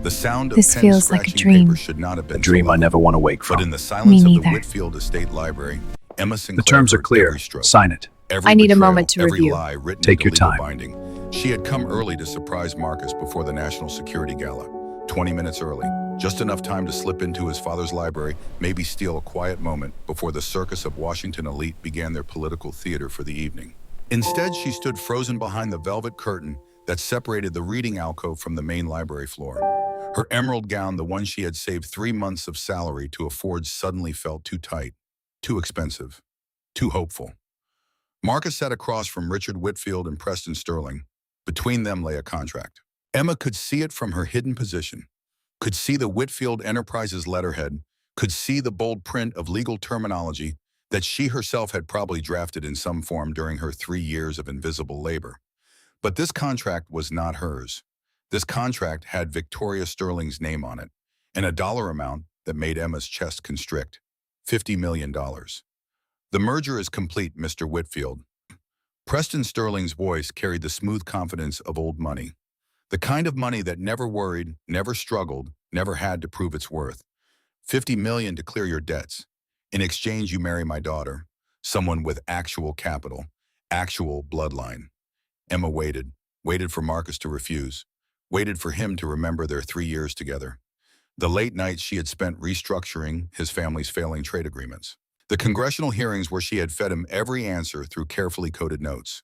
The sound of This pen feels like a scratching dream. paper should not have been A dream so I loud. never want to wake But from. in the silence of the neither. Whitfield Estate Library, Emma The Sinclair terms are heard clear. every stroke. Sign it. Every I need a betrayal, moment to every review. lie written Take into your legal time. binding. She had come early to surprise Marcus before the National Security Gala. 20 minutes early. Just enough time to slip into his father's library, maybe steal a quiet moment before the circus of Washington elite began their political theater for the evening. Instead, she stood frozen behind the velvet curtain that separated the reading alcove from the main library floor. Her emerald gown, the one she had saved 3 months of salary to afford, suddenly felt too tight, too expensive, too hopeful. Marcus sat across from Richard Whitfield and Preston Sterling. Between them lay a contract. Emma could see it from her hidden position, could see the Whitfield Enterprises letterhead, could see the bold print of legal terminology that she herself had probably drafted in some form during her 3 years of invisible labor. But this contract was not hers. This contract had Victoria Sterling's name on it, and a dollar amount that made Emma's chest constrict: $50 million. The merger is complete, Mr. Whitfield. Preston Sterling's voice carried the smooth confidence of old money. The kind of money that never worried, never struggled, never had to prove its worth. $50 million to clear your debts. In exchange, you marry my daughter, someone with actual capital, actual bloodline. Emma waited for Marcus to refuse, waited for him to remember their 3 years together. The late nights she had spent restructuring his family's failing trade agreements. The congressional hearings where she had fed him every answer through carefully coded notes.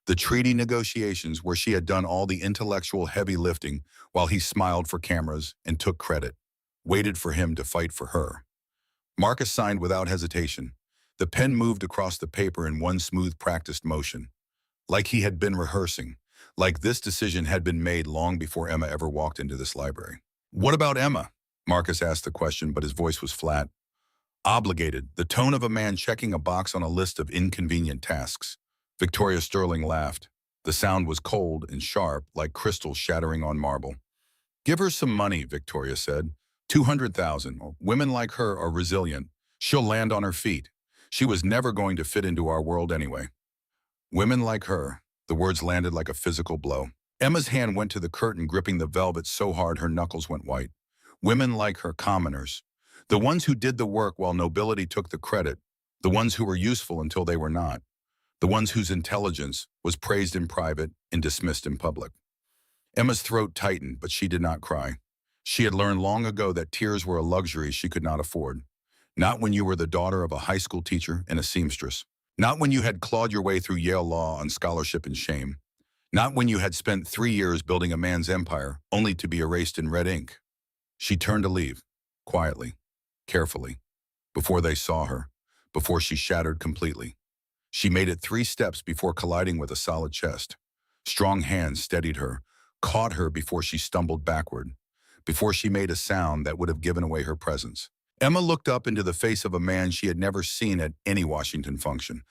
The treaty negotiations where she had done all the intellectual heavy lifting while he smiled for cameras and took credit, waited for him to fight for her. Marcus signed without hesitation. The pen moved across the paper in one smooth, practiced motion, like he had been rehearsing, like this decision had been made long before Emma ever walked into this library. "What about Emma?" Marcus asked the question, but his voice was flat, obligated, the tone of a man checking a box on a list of inconvenient tasks. Victoria Sterling laughed. The sound was cold and sharp, like crystal shattering on marble. "Give her some money," Victoria said. 200,000. Women like her are resilient. She'll land on her feet. She was never going to fit into our world anyway. Women like her. The words landed like a physical blow. Emma's hand went to the curtain, gripping the velvet so hard her knuckles went white. Women like her, commoners. The ones who did the work while nobility took the credit. The ones who were useful until they were not. The ones whose intelligence was praised in private and dismissed in public. Emma's throat tightened, but she did not cry. She had learned long ago that tears were a luxury she could not afford. Not when you were the daughter of a high school teacher and a seamstress. Not when you had clawed your way through Yale Law on scholarship and shame. Not when you had spent 3 years building a man's empire, only to be erased in red ink. She turned to leave, quietly, carefully, before they saw her, before she shattered completely. She made it 3 steps before colliding with a solid chest. Strong hands steadied her, caught her before she stumbled backward, before she made a sound that would have given away her presence. Emma looked up into the face of a man she had never seen at any Washington function.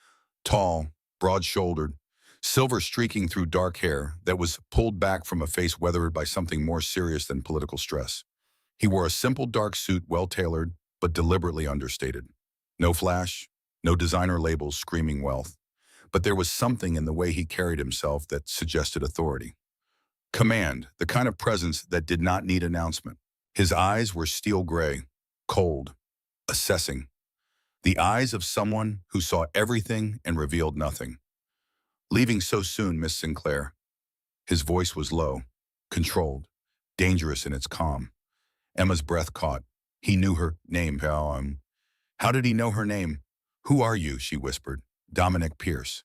Tall, broad-shouldered, silver streaking through dark hair that was pulled back from a face weathered by something more serious than political stress. He wore a simple dark suit, well-tailored, but deliberately understated. No flash, no designer labels screaming wealth. But there was something in the way he carried himself that suggested authority. Command, the kind of presence that did not need announcement. His eyes were steel gray, cold, assessing. The eyes of someone who saw everything and revealed nothing. "Leaving so soon, Miss Sinclair." His voice was low, controlled, dangerous in its calm. Emma's breath caught. He knew her name. How did he know her name? "Who are you?" she whispered. "Dominic Pierce."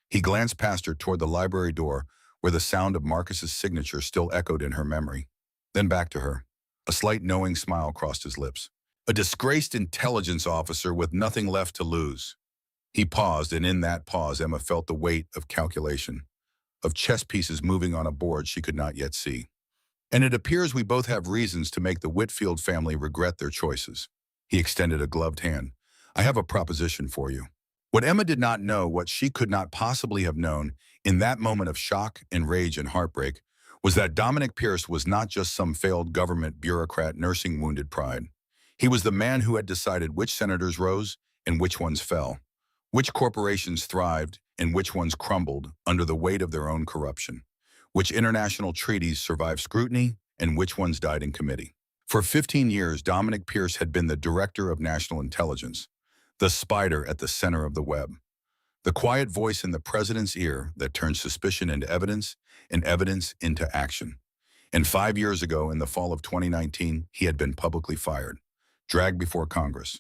He glanced past her toward the library door, where the sound of Marcus's signature still echoed in her memory. Then back to her. A slight knowing smile crossed his lips. A disgraced intelligence officer with nothing left to lose. He paused, and in that pause, Emma felt the weight of calculation, of chess pieces moving on a board she could not yet see. "And it appears we both have reasons to make the Whitfield family regret their choices." He extended a gloved hand. "I have a proposition for you." What Emma did not know, what she could not possibly have known, in that moment of shock and rage and heartbreak, was that Dominic Pierce was not just some failed government bureaucrat nursing wounded pride. He was the man who had decided which senators rose and which ones fell, which corporations thrived and which ones crumbled under the weight of their own corruption, which international treaties survived scrutiny and which ones died in committee. For 15 years, Dominic Pierce had been the director of national intelligence, the spider at the center of the web, the quiet voice in the president's ear that turned suspicion into evidence and evidence into action. And 5 years ago, in the fall of 2019, he had been publicly fired, dragged before Congress,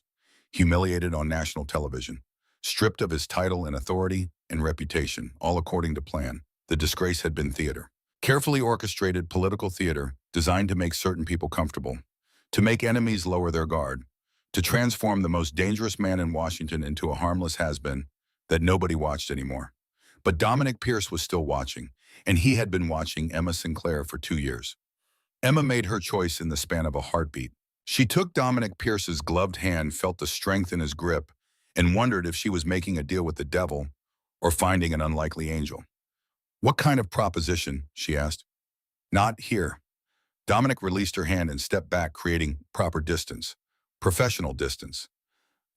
humiliated on national television, stripped of his title and authority and reputation, all according to plan. The disgrace had been theater. Carefully orchestrated political theater designed to make certain people comfortable, to make enemies lower their guard, to transform the most dangerous man in Washington into a harmless has-been that nobody watched anymore. But Dominic Pierce was still watching, and he had been watching Emma Sinclair for 2 years. Emma made her choice in the span of a heartbeat. She took Dominic Pierce's gloved hand, felt the strength in his grip, and wondered if she was making a deal with the devil or finding an unlikely angel. "What kind of proposition?" she asked. "Not here." Dominic released her hand and stepped back, creating proper distance, professional distance.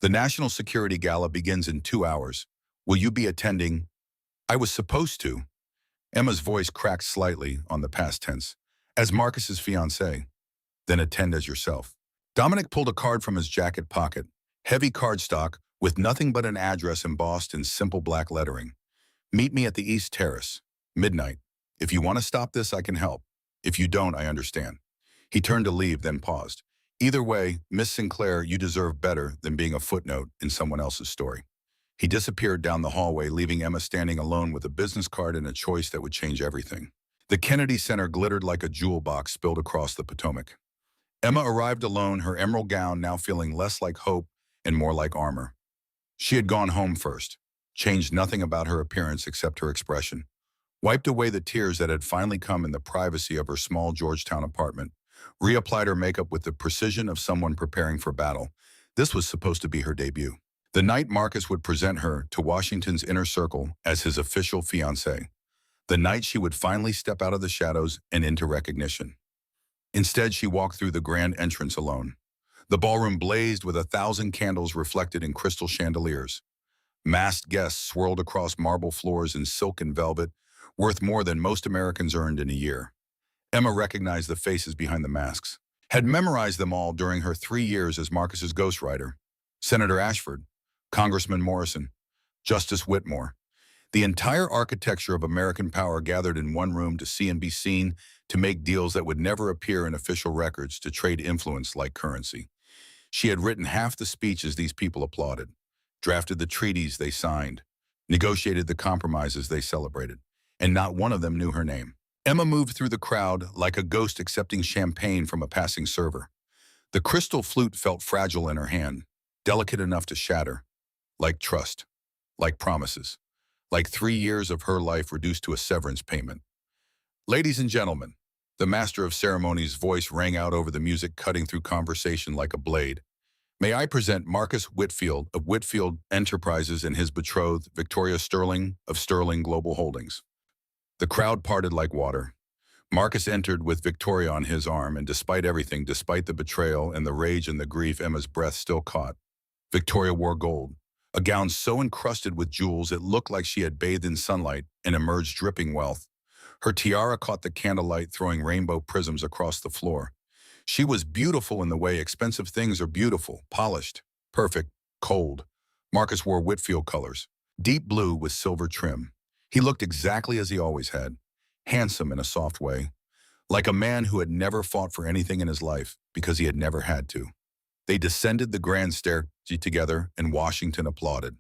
"The National Security Gala begins in 2 hours. Will you be attending?" "I was supposed to." Emma's voice cracked slightly on the past tense. "As Marcus's fiancée." "Then attend as yourself." Dominic pulled a card from his jacket pocket, heavy cardstock with nothing but an address embossed in simple black lettering. "Meet me at the East Terrace, midnight. If you want to stop this, I can help. If you don't, I understand." He turned to leave, then paused. "Either way, Miss Sinclair, you deserve better than being a footnote in someone else's story." He disappeared down the hallway, leaving Emma standing alone with a business card and a choice that would change everything. The Kennedy Center glittered like a jewel box spilled across the Potomac. Emma arrived alone, her emerald gown now feeling less like hope and more like armor. She had gone home first, changed nothing about her appearance except her expression, wiped away the tears that had finally come in the privacy of her small Georgetown apartment, reapplied her makeup with the precision of someone preparing for battle. This was supposed to be her debut. The night Marcus would present her to Washington's inner circle as his official fiancée. The night she would finally step out of the shadows and into recognition. Instead, she walked through the grand entrance alone. The ballroom blazed with 1,000 candles reflected in crystal chandeliers. Masked guests swirled across marble floors in silk and velvet, worth more than most Americans earned in a year. Emma recognized the faces behind the masks, had memorized them all during her 3 years as Marcus's ghostwriter. Senator Ashford, Congressman Morrison, Justice Whitmore. The entire architecture of American power gathered in one room to see and be seen, to make deals that would never appear in official records, to trade influence like currency. She had written half the speeches these people applauded, drafted the treaties they signed, negotiated the compromises they celebrated, and not one of them knew her name. Emma moved through the crowd like a ghost accepting champagne from a passing server. The crystal flute felt fragile in her hand, delicate enough to shatter, like trust, like promises, like 3 years of her life reduced to a severance payment. "Ladies and gentlemen," the master of ceremonies' voice rang out over the music, cutting through conversation like a blade. "May I present Marcus Whitfield of Whitfield Enterprises and his betrothed, Victoria Sterling of Sterling Global Holdings." The crowd parted like water. Marcus entered with Victoria on his arm, and despite everything, despite the betrayal and the rage and the grief Emma's breath still caught, Victoria wore gold, a gown so encrusted with jewels it looked like she had bathed in sunlight and emerged dripping wealth. Her tiara caught the candlelight, throwing rainbow prisms across the floor. She was beautiful in the way expensive things are beautiful, polished, perfect, cold. Marcus wore Whitfield colors, deep blue with silver trim. He looked exactly as he always had, handsome in a soft way, like a man who had never fought for anything in his life because he had never had to. They descended the grand staircase together, and Washington applauded.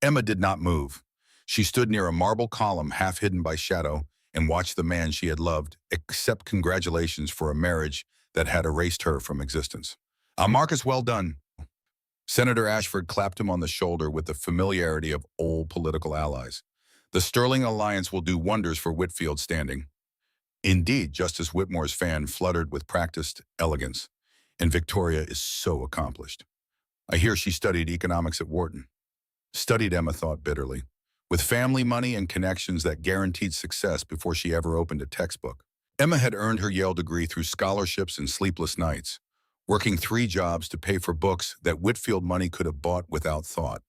Emma did not move. She stood near a marble column half hidden by shadow and watched the man she had loved accept congratulations for a marriage that had erased her from existence. Marcus, well done." Senator Ashford clapped him on the shoulder with the familiarity of old political allies. "The Sterling alliance will do wonders for Whitfield's standing." Indeed, Justice Whitmore's fan fluttered with practiced elegance. "And Victoria is so accomplished. I hear she studied economics at Wharton." Studied, Emma thought bitterly, with family money and connections that guaranteed success before she ever opened a textbook. Emma had earned her Yale degree through scholarships and sleepless nights, working 3 jobs to pay for books that Whitfield money could have bought without thought.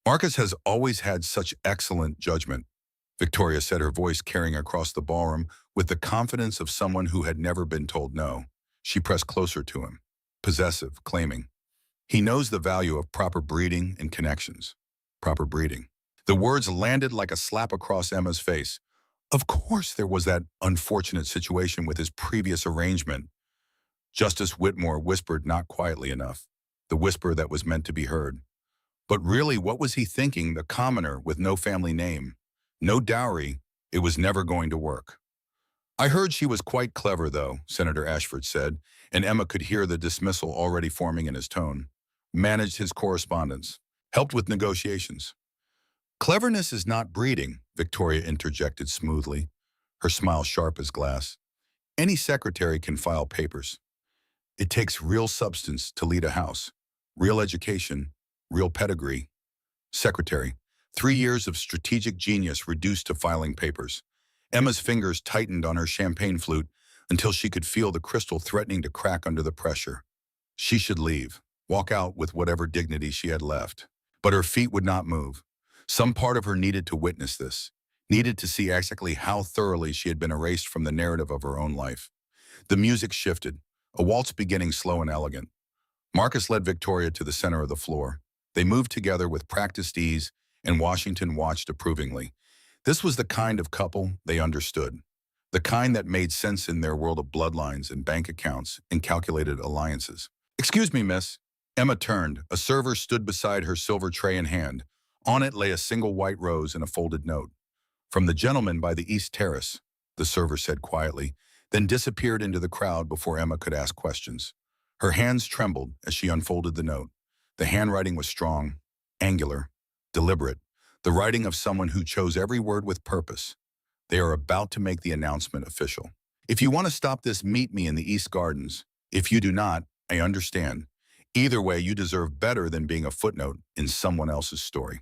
"Marcus has always had such excellent judgment," Victoria said, her voice carrying across the ballroom with the confidence of someone who had never been told no. She pressed closer to him, possessive, claiming, "He knows the value of proper breeding and connections." Proper breeding. The words landed like a slap across Emma's face. Of course there was that unfortunate situation with his previous arrangement. Justice Whitmore whispered not quietly enough, the whisper that was meant to be heard. But really, what was he thinking, the commoner with no family name? No dowry, it was never going to work. "I heard she was quite clever, though," Senator Ashford said, and Emma could hear the dismissal already forming in his tone. "Managed his correspondence. Helped with negotiations." "Cleverness is not breeding," Victoria interjected smoothly, her smile sharp as glass. "Any secretary can file papers. It takes real substance to lead a house, real education, real pedigree." Secretary, 3 years of strategic genius reduced to filing papers. Emma's fingers tightened on her champagne flute until she could feel the crystal threatening to crack under the pressure. She should leave, walk out with whatever dignity she had left. But her feet would not move. Some part of her needed to witness this, needed to see exactly how thoroughly she had been erased from the narrative of her own life. The music shifted, a waltz beginning slow and elegant. Marcus led Victoria to the center of the floor. They moved together with practiced ease, and Washington watched approvingly. This was the kind of couple they understood, the kind that made sense in their world of bloodlines and bank accounts and calculated alliances. "Excuse me, miss." Emma turned. A server stood beside her, silver tray in hand. On it lay a single white rose and a folded note. "From the gentleman by the East Terrace," the server said quietly, then disappeared into the crowd before Emma could ask questions. Her hands trembled as she unfolded the note. The handwriting was strong, angular, deliberate, the writing of someone who chose every word with purpose. "They are about to make the announcement official. If you want to stop this, meet me in the East Gardens. If you do not, I understand. Either way, you deserve better than being a footnote in someone else's story."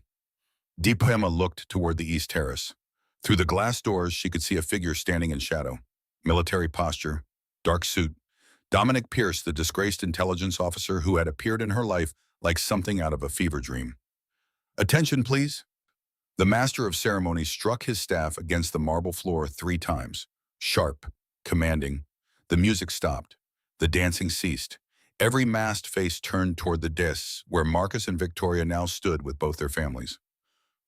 Deep Emma looked toward the East Terrace. Through the glass doors, she could see a figure standing in shadow. Military posture, dark suit. Dominic Pierce, the disgraced intelligence officer who had appeared in her life like something out of a fever dream. "Attention, please." The master of ceremonies struck his staff against the marble floor 3 times. Sharp, commanding. The music stopped. The dancing ceased. Every masked face turned toward the dais where Marcus and Victoria now stood with both their families.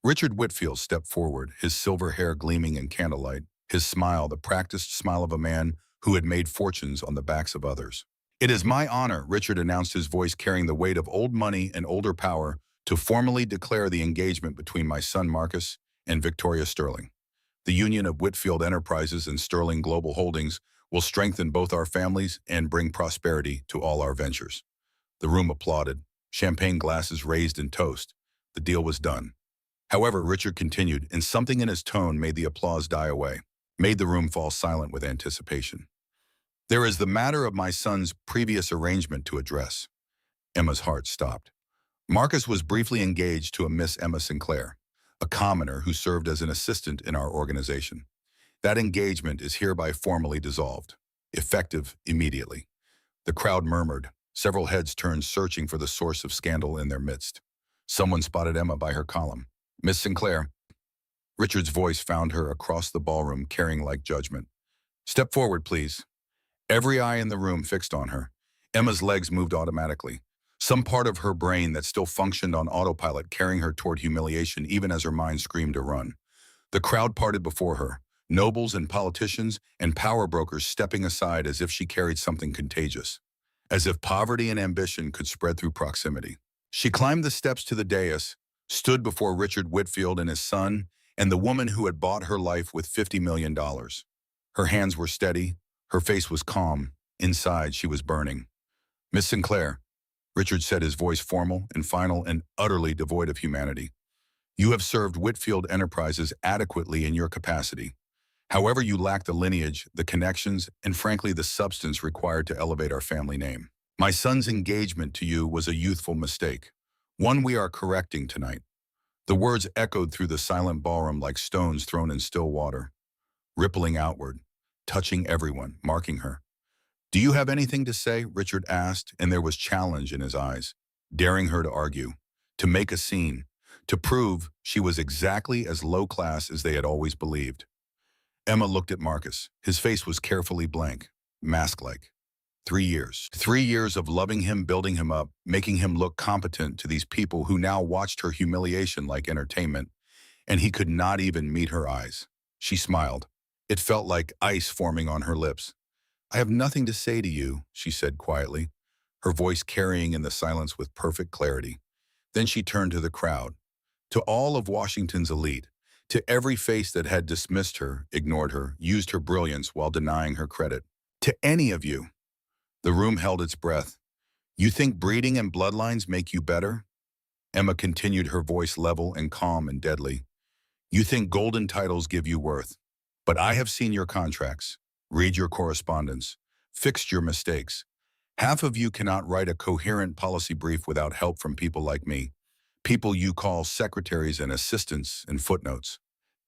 Richard Whitfield stepped forward, his silver hair gleaming in candlelight, his smile the practiced smile of a man who had made fortunes on the backs of others. "It is my honor," Richard announced, his voice carrying the weight of old money and older power, "to formally declare the engagement between my son Marcus and Victoria Sterling. The union of Whitfield Enterprises and Sterling Global Holdings will strengthen both our families and bring prosperity to all our ventures." The room applauded, champagne glasses raised in toast. The deal was done. However, Richard continued, and something in his tone made the applause die away, made the room fall silent with anticipation. "There is the matter of my son's previous arrangement to address." Emma's heart stopped. Marcus was briefly engaged to a Miss Emma Sinclair, a commoner who served as an assistant in our organization. That engagement is hereby formally dissolved, effective immediately. The crowd murmured. Several heads turned, searching for the source of scandal in their midst. Someone spotted Emma by her column. "Miss Sinclair." Richard's voice found her across the ballroom, carrying like judgment. "Step forward, please." Every eye in the room fixed on her. Emma's legs moved automatically, some part of her brain that still functioned on autopilot carrying her toward humiliation even as her mind screamed to run. The crowd parted before her, nobles and politicians and power brokers stepping aside as if she carried something contagious, as if poverty and ambition could spread through proximity. She climbed the steps to the dais, stood before Richard Whitfield and his son, and the woman who had bought her life with $50 million. Her hands were steady, her face was calm. Inside, she was burning. "Miss Sinclair," Richard said, his voice formal and final and utterly devoid of humanity. "You have served Whitfield Enterprises adequately in your capacity. However, you lack the lineage, the connections, and frankly the substance required to elevate our family name. My son's engagement to you was a youthful mistake, one we are correcting tonight." The words echoed through the silent ballroom like stones thrown in still water, rippling outward, touching everyone, marking her. "Do you have anything to say?" Richard asked, and there was challenge in his eyes, daring her to argue, to make a scene, to prove she was exactly as low class as they had always believed. Emma looked at Marcus. His face was carefully blank, mask-like. 3 years. 3 years of loving him, building him up, making him look competent to these people who now watched her humiliation like entertainment, and he could not even meet her eyes. She smiled. It felt like ice forming on her lips. "I have nothing to say to you," she said quietly, her voice carrying in the silence with perfect clarity. Then she turned to the crowd, to all of Washington's elite, to every face that had dismissed her, ignored her, used her brilliance while denying her credit. "To any of you." The room held its breath. "You think breeding and bloodlines make you better?" Emma continued, her voice level and calm and deadly. "You think golden titles give you worth. But I have seen your contracts, read your correspondence, fixed your mistakes. Half of you cannot write a coherent policy brief without help from people like me. People you call secretaries and assistants and footnotes."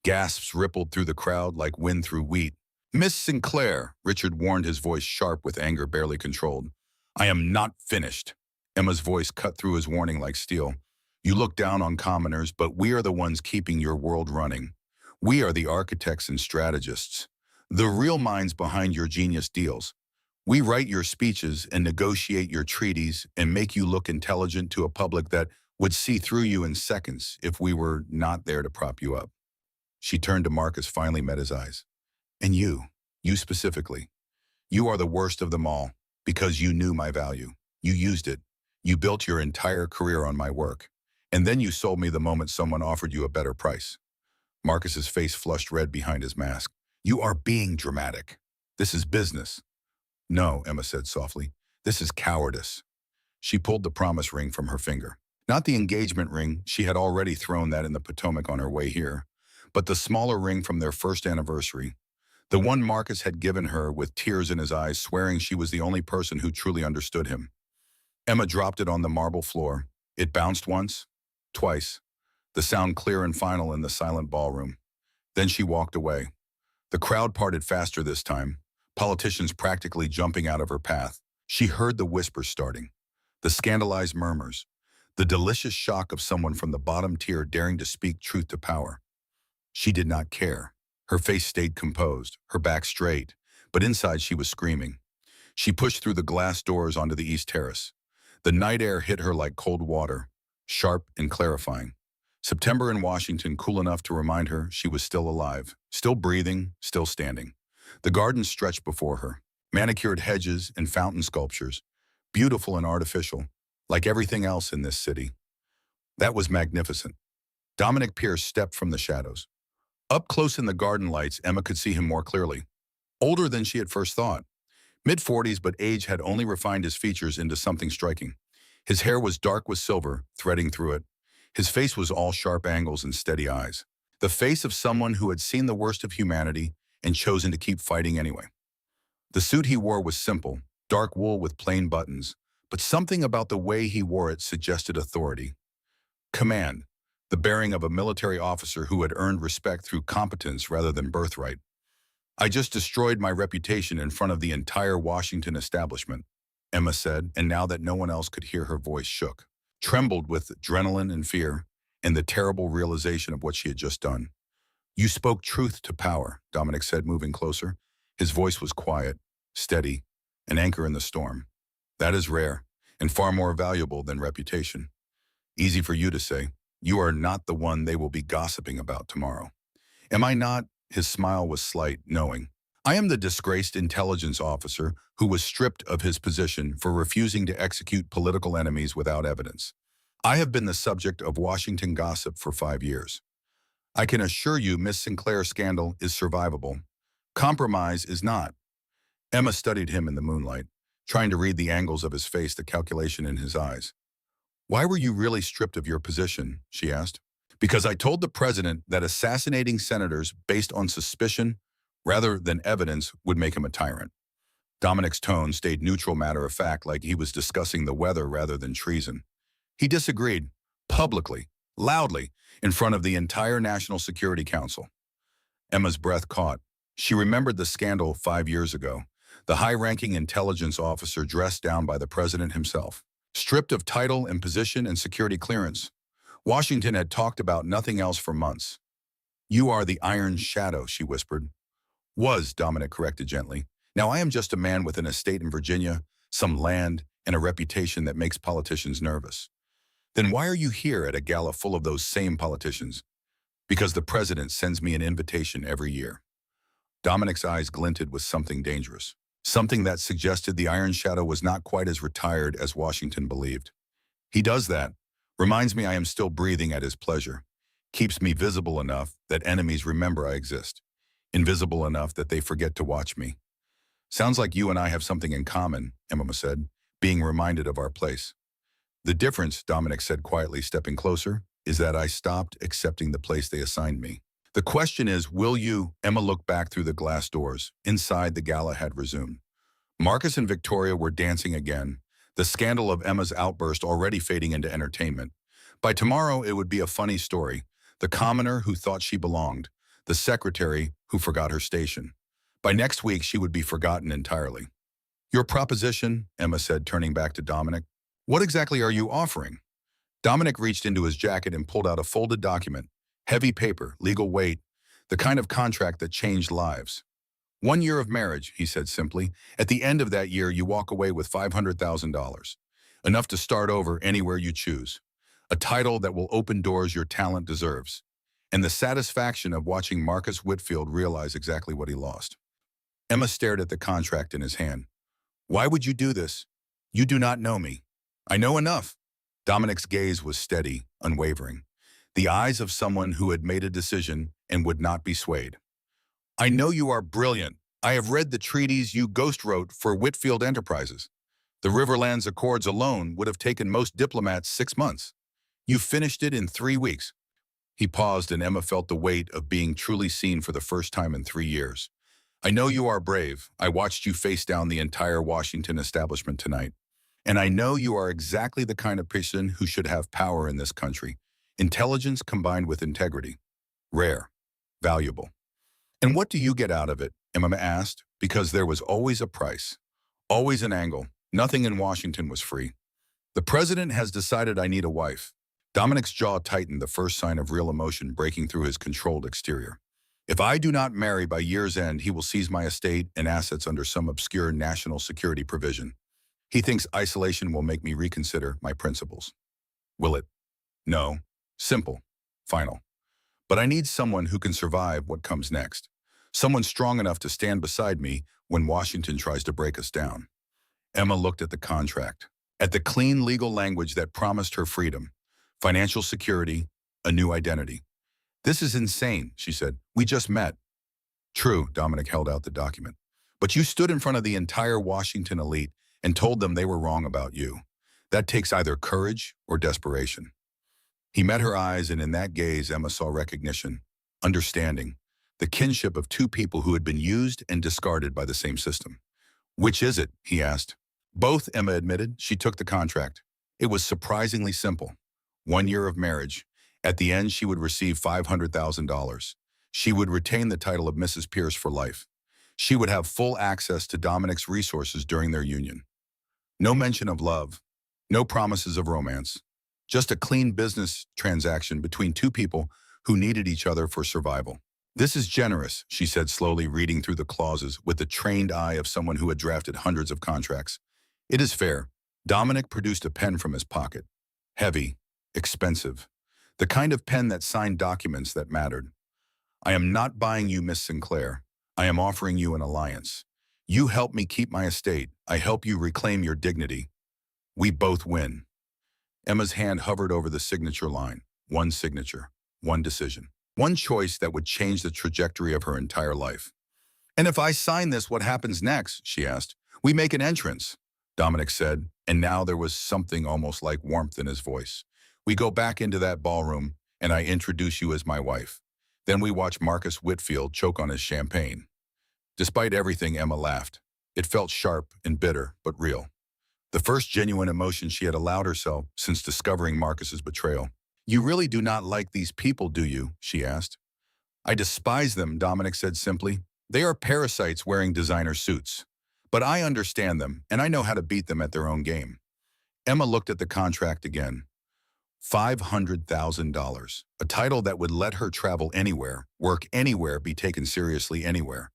Gasps rippled through the crowd like wind through wheat. "Miss Sinclair," Richard warned, his voice sharp with anger barely controlled. "I am not finished." Emma's voice cut through his warning like steel. "You look down on commoners, but we are the ones keeping your world running. We are the architects and strategists, the real minds behind your genius deals. We write your speeches and negotiate your treaties and make you look intelligent to a public that would see through you in seconds if we were not there to prop you up." She turned to Marcus, finally met his eyes. "And you specifically, you are the worst of them all because you knew my value. You used it. You built your entire career on my work. And then you sold me the moment someone offered you a better price." Marcus's face flushed red behind his mask. "You are being dramatic. This is business." "No," Emma said softly. "This is cowardice." She pulled the promise ring from her finger. Not the engagement ring, she had already thrown that in the Potomac on her way here, but the smaller ring from their first anniversary. The one Marcus had given her with tears in his eyes, swearing she was the only person who truly understood him. Emma dropped it on the marble floor. It bounced once, twice, the sound clear and final in the silent ballroom. Then she walked away. The crowd parted faster this time, politicians practically jumping out of her path. She heard the whispers starting, the scandalized murmurs, the delicious shock of someone from the bottom tier daring to speak truth to power. She did not care. Her face stayed composed, her back straight, but inside she was screaming. She pushed through the glass doors onto the East Terrace. The night air hit her like cold water, sharp and clarifying. September in Washington, cool enough to remind her she was still alive, still breathing, still standing. The garden stretched before her, manicured hedges and fountain sculptures, beautiful and artificial, like everything else in this city. That was magnificent. Dominic Pierce stepped from the shadows. Up close in the garden lights, Emma could see him more clearly. Older than she had first thought. Mid-40s, but age had only refined his features into something striking. His hair was dark with silver, threading through it. His face was all sharp angles and steady eyes. The face of someone who had seen the worst of humanity and chosen to keep fighting anyway. The suit he wore was simple, dark wool with plain buttons, but something about the way he wore it suggested authority. Command, the bearing of a military officer who had earned respect through competence rather than birthright. "I just destroyed my reputation in front of the entire Washington establishment," Emma said, and now that no one else could hear, her voice shook, trembled with adrenaline and fear, and the terrible realization of what she had just done. "You spoke truth to power," Dominic said, moving closer. His voice was quiet, steady, an anchor in the storm. "That is rare, and far more valuable than reputation. Easy for you to say. You are not the one they will be gossiping about tomorrow." "Am I not?" His smile was slight, knowing. "I am the disgraced intelligence officer who was stripped of his position for refusing to execute political enemies without evidence. I have been the subject of Washington gossip for 5 years. I can assure you Miss Sinclair's scandal is survivable. Compromise is not." Emma studied him in the moonlight, trying to read the angles of his face, the calculation in his eyes. "Why were you really stripped of your position?" she asked. "Because I told the president that assassinating senators based on suspicion rather than evidence would make him a tyrant." Dominic's tone stayed neutral, matter-of-fact, like he was discussing the weather rather than treason. He disagreed, publicly, loudly, in front of the entire National Security Council. Emma's breath caught. She remembered the scandal 5 years ago, the high-ranking intelligence officer dressed down by the president himself, stripped of title and position and security clearance. Washington had talked about nothing else for months. You are the Iron Shadow, she whispered. Was, Dominic corrected gently. Now I am just a man with an estate in Virginia, some land, and a reputation that makes politicians nervous. Then why are you here at a gala full of those same politicians? Because the president sends me an invitation every year. Dominic's eyes glinted with something dangerous. Something that suggested the Iron Shadow was not quite as retired as Washington believed. He does that. Reminds me I am still breathing at his pleasure. Keeps me visible enough that enemies remember I exist. Invisible enough that they forget to watch me. Sounds like you and I have something in common, Emma said, being reminded of our place. The difference, Dominic said quietly, stepping closer, is that I stopped accepting the place they assigned me. The question is, will you? Emma looked back through the glass doors. Inside, the gala had resumed. Marcus and Victoria were dancing again, the scandal of Emma's outburst already fading into entertainment. By tomorrow, it would be a funny story. The commoner who thought she belonged, the secretary who forgot her station. By next week, she would be forgotten entirely. Your proposition, Emma said, turning back to Dominic. What exactly are you offering? Dominic reached into his jacket and pulled out a folded document. Heavy paper, legal weight, the kind of contract that changed lives. 1 year of marriage, he said simply. At the end of that year, you walk away with $500,000. Enough to start over anywhere you choose. A title that will open doors your talent deserves. And the satisfaction of watching Marcus Whitfield realize exactly what he lost. Emma stared at the contract in his hand. Why would you do this? You do not know me. I know enough. Dominic's gaze was steady, unwavering. The eyes of someone who had made a decision and would not be swayed. I know you are brilliant. I have read the treaties you ghost-wrote for Whitfield Enterprises. The Riverlands Accords alone would have taken most diplomats 6 months. You finished it in 3 weeks. He paused and Emma felt the weight of being truly seen for the first time in 3 years. I know you are brave. I watched you face down the entire Washington establishment tonight. And I know you are exactly the kind of person who should have power in this country. Intelligence combined with integrity. Rare. Valuable. And what do you get out of it? Emma asked, because there was always a price. Always an angle. Nothing in Washington was free. The president has decided I need a wife. Dominic's jaw tightened, the first sign of real emotion breaking through his controlled exterior. If I do not marry by year's end, he will seize my estate and assets under some obscure national security provision. He thinks isolation will make me reconsider my principles. Will it? No. Simple. Final. But I need someone who can survive what comes next. Someone strong enough to stand beside me when Washington tries to break us down. Emma looked at the contract, at the clean legal language that promised her freedom, financial security, a new identity. This is insane, she said. We just met. True, Dominic held out the document. But you stood in front of the entire Washington elite and told them they were wrong about you. That takes either courage or desperation. He met her eyes, and in that gaze, Emma saw recognition, understanding, the kinship of two people who had been used and discarded by the same system. Which is it? He asked. Both, Emma admitted. She took the contract. It was surprisingly simple. 1 year of marriage. At the end, she would receive $500,000. She would retain the title of Mrs. Pierce for life. She would have full access to Dominic's resources during their union. No mention of love. No promises of romance. Just a clean business transaction between two people who needed each other for survival. This is generous, she said, slowly reading through the clauses with the trained eye of someone who had drafted hundreds of contracts. It is fair. Dominic produced a pen from his pocket. Heavy, expensive. The kind of pen that signed documents that mattered. I am not buying you, Miss Sinclair. I am offering you an alliance. You help me keep my estate. I help you reclaim your dignity. We both win. Emma's hand hovered over the signature line. One signature, one decision. One choice that would change the trajectory of her entire life. And if I sign this, what happens next? She asked. We make an entrance, Dominic said, and now there was something almost like warmth in his voice. We go back into that ballroom, and I introduce you as my wife. Then we watch Marcus Whitfield choke on his champagne. Despite everything, Emma laughed. It felt sharp and bitter, but real. The first genuine emotion she had allowed herself since discovering Marcus's betrayal. You really do not like these people, do you? She asked. I despise them, Dominic said simply. They are parasites wearing designer suits. But I understand them, and I know how to beat them at their own game. Emma looked at the contract again. $500,000, a title that would let her travel anywhere, work anywhere, be taken seriously anywhere.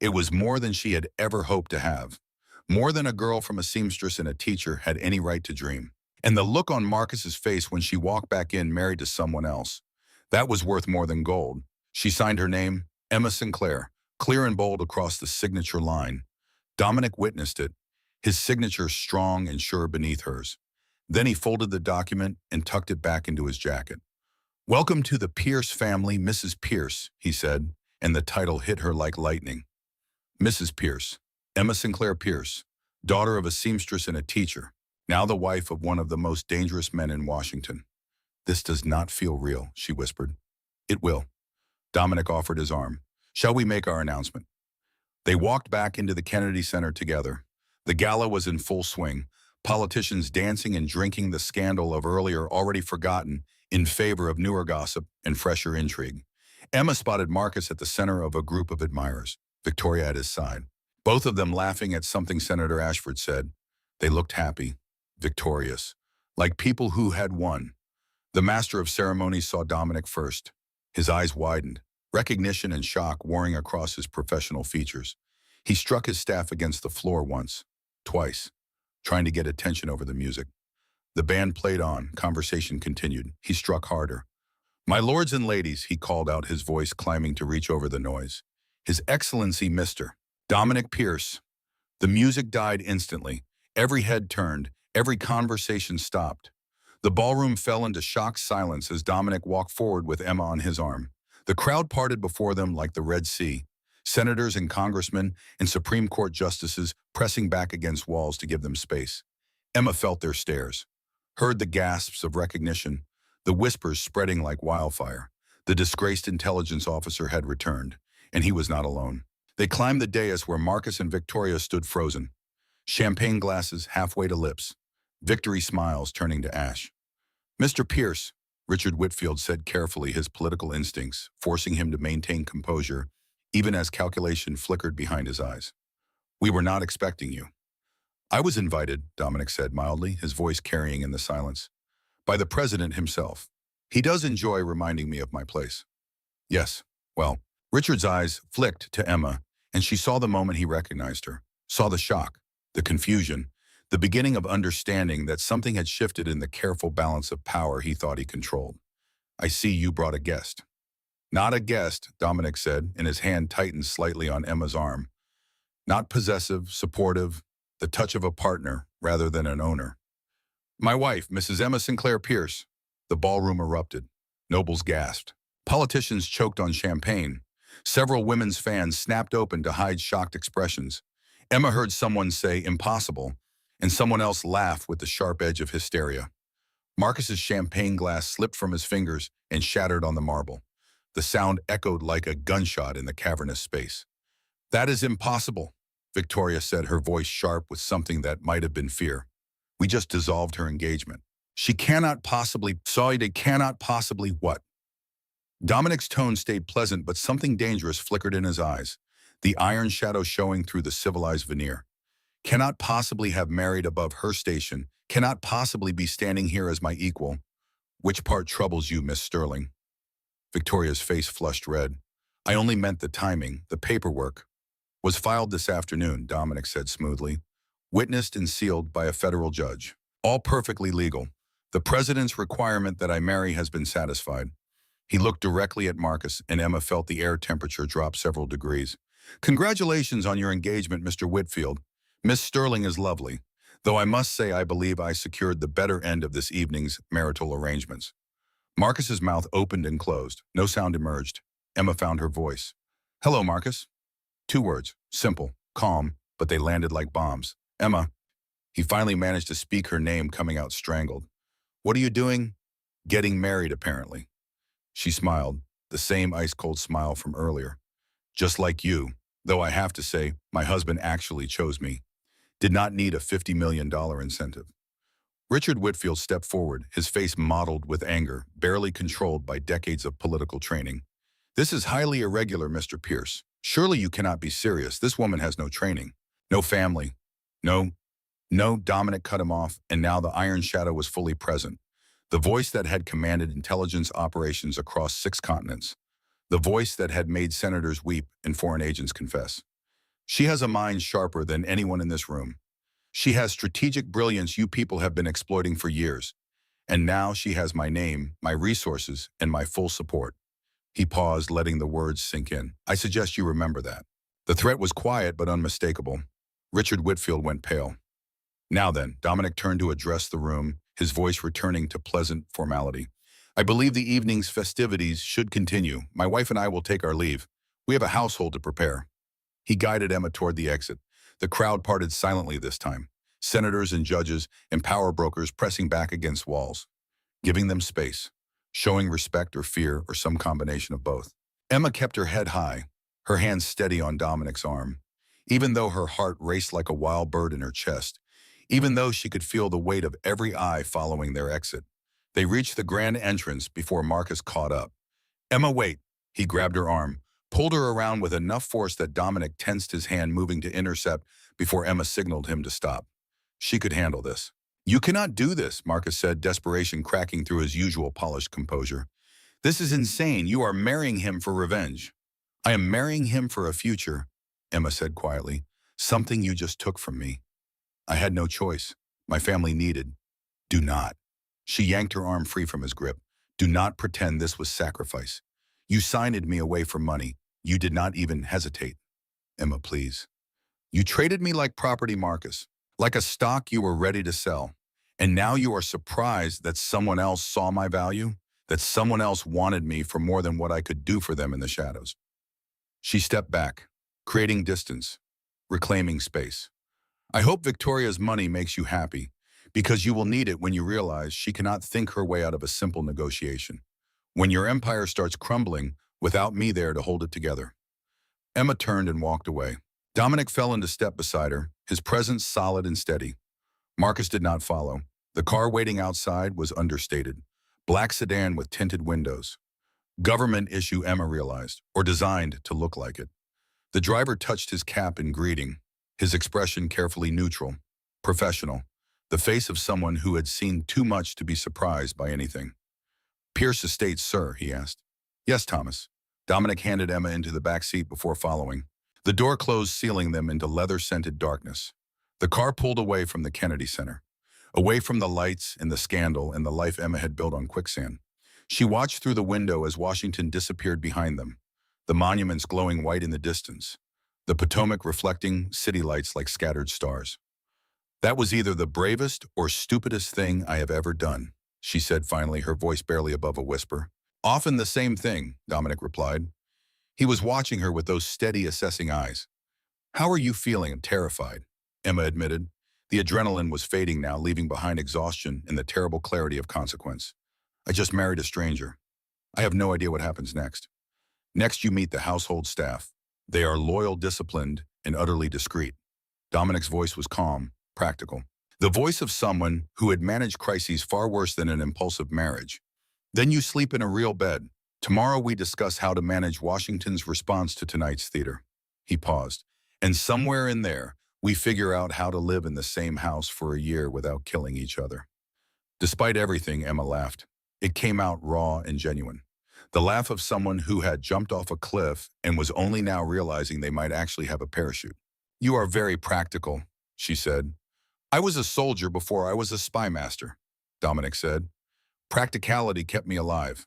It was more than she had ever hoped to have, more than a girl from a seamstress and a teacher had any right to dream. And the look on Marcus's face when she walked back in married to someone else, that was worth more than gold. She signed her name, Emma Sinclair, clear and bold across the signature line. Dominic witnessed it, his signature strong and sure beneath hers. Then he folded the document and tucked it back into his jacket. "Welcome to the Pierce family, Mrs. Pierce," he said, and the title hit her like lightning. Mrs. Pierce, Emma Sinclair Pierce, daughter of a seamstress and a teacher, now the wife of one of the most dangerous men in Washington. "This does not feel real," she whispered. "It will." Dominic offered his arm. "Shall we make our announcement?" They walked back into the Kennedy Center together. The gala was in full swing, politicians dancing and drinking the scandal of earlier already forgotten in favor of newer gossip and fresher intrigue. Emma spotted Marcus at the center of a group of admirers, Victoria at his side. Both of them laughing at something Senator Ashford said. They looked happy, victorious, like people who had won. The master of ceremonies saw Dominic first. His eyes widened, recognition and shock warring across his professional features. He struck his staff against the floor once, twice, trying to get attention over the music. The band played on, conversation continued. He struck harder. "My lords and ladies," he called out, his voice climbing to reach over the noise. "His Excellency Mr. Dominic Pierce." The music died instantly. Every head turned, every conversation stopped. The ballroom fell into shocked silence as Dominic walked forward with Emma on his arm. The crowd parted before them like the Red Sea, senators and congressmen and Supreme Court justices pressing back against walls to give them space. Emma felt their stares, heard the gasps of recognition, the whispers spreading like wildfire. The disgraced intelligence officer had returned, and he was not alone. They climbed the dais where Marcus and Victoria stood frozen, champagne glasses halfway to lips, victory smiles turning to ash. "Mr. Pierce," Richard Whitfield said carefully, his political instincts forcing him to maintain composure, even as calculation flickered behind his eyes. "We were not expecting you." "I was invited," Dominic said mildly, his voice carrying in the silence, "by the president himself. He does enjoy reminding me of my place." "Yes, well." Richard's eyes flicked to Emma, and she saw the moment he recognized her, saw the shock, the confusion, the beginning of understanding that something had shifted in the careful balance of power he thought he controlled. "I see you brought a guest." "Not a guest," Dominic said, and his hand tightened slightly on Emma's arm. "Not possessive, supportive, the touch of a partner rather than an owner. My wife, Mrs. Emma Sinclair Pierce." The ballroom erupted. Nobles gasped. Politicians choked on champagne. Several women's fans snapped open to hide shocked expressions. Emma heard someone say impossible, and someone else laugh with the sharp edge of hysteria. Marcus's champagne glass slipped from his fingers and shattered on the marble. The sound echoed like a gunshot in the cavernous space. "That is impossible," Victoria said, her voice sharp with something that might have been fear. "We just dissolved her engagement. She cannot possibly, sorry, they cannot possibly what?" Dominic's tone stayed pleasant, but something dangerous flickered in his eyes, the iron shadow showing through the civilized veneer. "Cannot possibly have married above her station, cannot possibly be standing here as my equal. Which part troubles you, Miss Sterling?" Victoria's face flushed red. "I only meant the timing, the paperwork." "Was filed this afternoon," Dominic said smoothly. "Witnessed and sealed by a federal judge. All perfectly legal. The president's requirement that I marry has been satisfied." He looked directly at Marcus, and Emma felt the air temperature drop several degrees. "Congratulations on your engagement, Mr. Whitfield. Miss Sterling is lovely, though I must say I believe I secured the better end of this evening's marital arrangements." Marcus's mouth opened and closed. No sound emerged. Emma found her voice. "Hello, Marcus." 2 words, simple, calm, but they landed like bombs. "Emma." He finally managed to speak her name, coming out strangled. "What are you doing?" "Getting married, apparently." She smiled, the same ice-cold smile from earlier. "Just like you, though I have to say, my husband actually chose me. Did not need a $50 million incentive." Richard Whitfield stepped forward, his face mottled with anger, barely controlled by decades of political training. "This is highly irregular, Mr. Pierce. Surely you cannot be serious. This woman has no training, no family." No, Dominic cut him off, and now the iron shadow was fully present. The voice that had commanded intelligence operations across 6 continents. The voice that had made senators weep and foreign agents confess. She has a mind sharper than anyone in this room. She has strategic brilliance you people have been exploiting for years. And now she has my name, my resources, and my full support. He paused, letting the words sink in. I suggest you remember that. The threat was quiet but unmistakable. Richard Whitfield went pale. Now then, Dominic turned to address the room, his voice returning to pleasant formality. I believe the evening's festivities should continue. My wife and I will take our leave. We have a household to prepare. He guided Emma toward the exit. The crowd parted silently this time. Senators and judges and power brokers pressing back against walls, giving them space, showing respect or fear or some combination of both. Emma kept her head high, her hands steady on Dominic's arm. Even though her heart raced like a wild bird in her chest, even though she could feel the weight of every eye following their exit. They reached the grand entrance before Marcus caught up. Emma, wait. He grabbed her arm, pulled her around with enough force that Dominic tensed his hand, moving to intercept before Emma signaled him to stop. She could handle this. You cannot do this, Marcus said, desperation cracking through his usual polished composure. This is insane. You are marrying him for revenge. I am marrying him for a future, Emma said quietly. Something you just took from me. I had no choice. My family needed. Do not. She yanked her arm free from his grip. Do not pretend this was sacrifice. You signed me away for money. You did not even hesitate. Emma, please. You traded me like property, Marcus. Like a stock you were ready to sell. And now you are surprised that someone else saw my value? That someone else wanted me for more than what I could do for them in the shadows. She stepped back, creating distance, reclaiming space. I hope Victoria's money makes you happy, because you will need it when you realize she cannot think her way out of a simple negotiation. When your empire starts crumbling without me there to hold it together. Emma turned and walked away. Dominic fell into step beside her, his presence solid and steady. Marcus did not follow. The car waiting outside was understated. Black sedan with tinted windows. Government issue, Emma realized, or designed to look like it. The driver touched his cap in greeting, his expression carefully neutral, professional, the face of someone who had seen too much to be surprised by anything. Pierce Estates, sir, he asked. Yes, Thomas. Dominic handed Emma into the back seat before following. The door closed, sealing them into leather-scented darkness. The car pulled away from the Kennedy Center, away from the lights and the scandal and the life Emma had built on quicksand. She watched through the window as Washington disappeared behind them, the monuments glowing white in the distance, the Potomac reflecting city lights like scattered stars. That was either the bravest or stupidest thing I have ever done, she said finally, her voice barely above a whisper. Often the same thing, Dominic replied. He was watching her with those steady, assessing eyes. How are you feeling? Terrified, Emma admitted. The adrenaline was fading now, leaving behind exhaustion and the terrible clarity of consequence. I just married a stranger. I have no idea what happens next. Next, you meet the household staff. They are loyal, disciplined, and utterly discreet. Dominic's voice was calm, practical. The voice of someone who had managed crises far worse than an impulsive marriage. Then you sleep in a real bed. Tomorrow we discuss how to manage Washington's response to tonight's theater. He paused. And somewhere in there, we figure out how to live in the same house for a year without killing each other. Despite everything, Emma laughed. It came out raw and genuine. The laugh of someone who had jumped off a cliff and was only now realizing they might actually have a parachute. You are very practical, she said. I was a soldier before I was a spy master, Dominic said. Practicality kept me alive.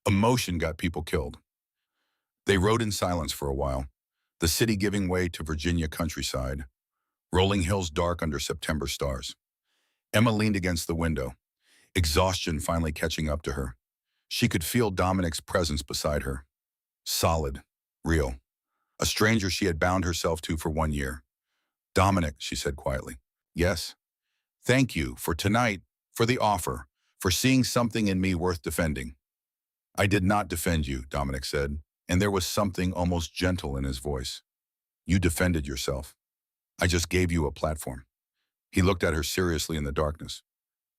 Emotion got people killed. They rode in silence for a while, the city giving way to Virginia countryside, rolling hills dark under September stars. Emma leaned against the window, exhaustion finally catching up to her. She could feel Dominic's presence beside her. Solid, real. A stranger she had bound herself to for 1 year. Dominic, she said quietly. Yes. Thank you for tonight, for the offer, for seeing something in me worth defending. I did not defend you, Dominic said, and there was something almost gentle in his voice. You defended yourself. I just gave you a platform. He looked at her seriously in the darkness.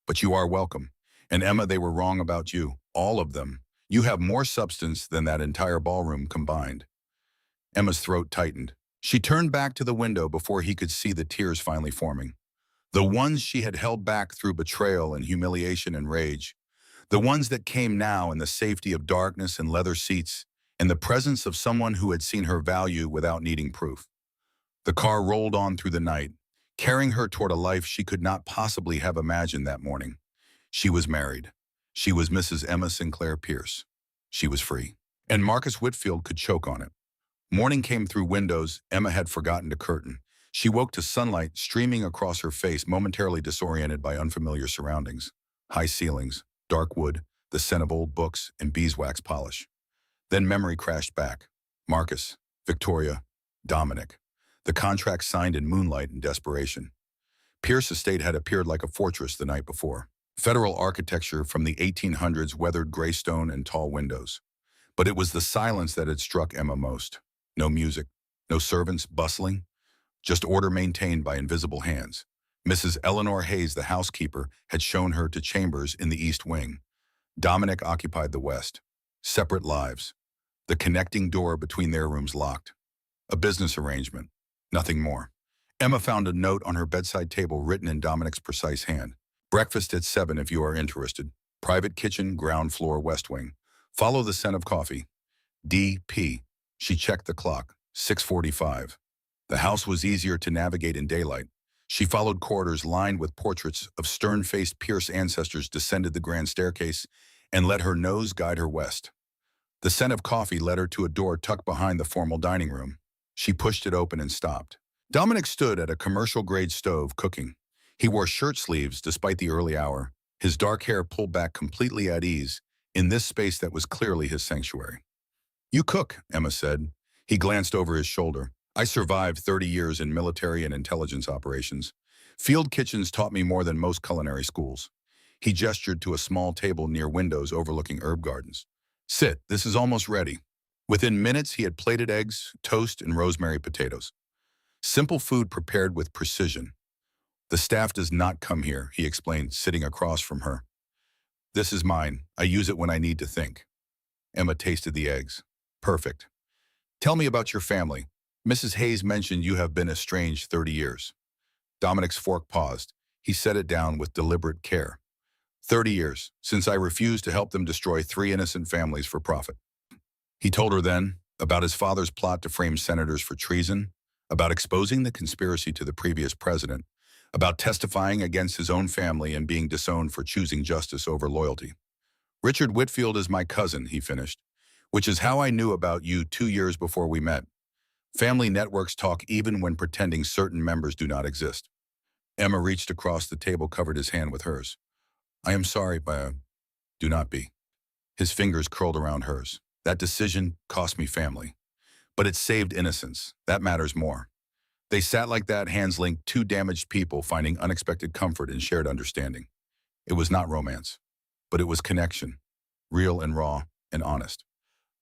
But you are welcome. And Emma, they were wrong about you. All of them. You have more substance than that entire ballroom combined. Emma's throat tightened. She turned back to the window before he could see the tears finally forming. The ones she had held back through betrayal and humiliation and rage. The ones that came now in the safety of darkness and leather seats, in the presence of someone who had seen her value without needing proof. The car rolled on through the night, carrying her toward a life she could not possibly have imagined that morning. She was married. She was Mrs. Emma Sinclair Pierce. She was free. And Marcus Whitfield could choke on it. Morning came through windows Emma had forgotten to curtain. She woke to sunlight streaming across her face, momentarily disoriented by unfamiliar surroundings. High ceilings, dark wood, the scent of old books and beeswax polish. Then memory crashed back. Marcus, Victoria, Dominic. The contract signed in moonlight and desperation. Pierce Estate had appeared like a fortress the night before. Federal architecture from the 1800s, weathered gray stone and tall windows. But it was the silence that had struck Emma most. No music, no servants bustling, just order maintained by invisible hands. Mrs. Eleanor Hayes, the housekeeper, had shown her to chambers in the east wing. Dominic occupied the west. Separate lives. The connecting door between their rooms locked. A business arrangement. Nothing more. Emma found a note on her bedside table written in Dominic's precise hand. Breakfast at 7 if you are interested. Private kitchen, ground floor, west wing. Follow the scent of coffee. D.P. She checked the clock. 6:45. The house was easier to navigate in daylight. She followed corridors lined with portraits of stern-faced Pierce ancestors, descended the grand staircase, and let her nose guide her west. The scent of coffee led her to a door tucked behind the formal dining room. She pushed it open and stopped. Dominic stood at a commercial-grade stove cooking. He wore shirt sleeves despite the early hour, his dark hair pulled back completely at ease in this space that was clearly his sanctuary. "You cook," Emma said. He glanced over his shoulder. "I survived 30 years in military and intelligence operations. Field kitchens taught me more than most culinary schools." He gestured to a small table near windows overlooking herb gardens. "Sit, this is almost ready." Within minutes, he had plated eggs, toast, and rosemary potatoes. Simple food prepared with precision. "The staff does not come here," he explained, sitting across from her. "This is mine. I use it when I need to think." Emma tasted the eggs. "Perfect. Tell me about your family. Mrs. Hayes mentioned you have been estranged 30 years. Dominic's fork paused. He set it down with deliberate care. 30 years, since I refused to help them destroy 3 innocent families for profit. He told her then about his father's plot to frame senators for treason, about exposing the conspiracy to the previous president, about testifying against his own family and being disowned for choosing justice over loyalty. "Richard Whitfield is my cousin," he finished, "which is how I knew about you 2 years before we met. Family networks talk even when pretending certain members do not exist." Emma reached across the table, covered his hand with hers. "I am sorry, but do not be." His fingers curled around hers. "That decision cost me family. But it saved innocence. That matters more." They sat like that, hands linked, 2 damaged people finding unexpected comfort in shared understanding. It was not romance, but it was connection, real and raw and honest.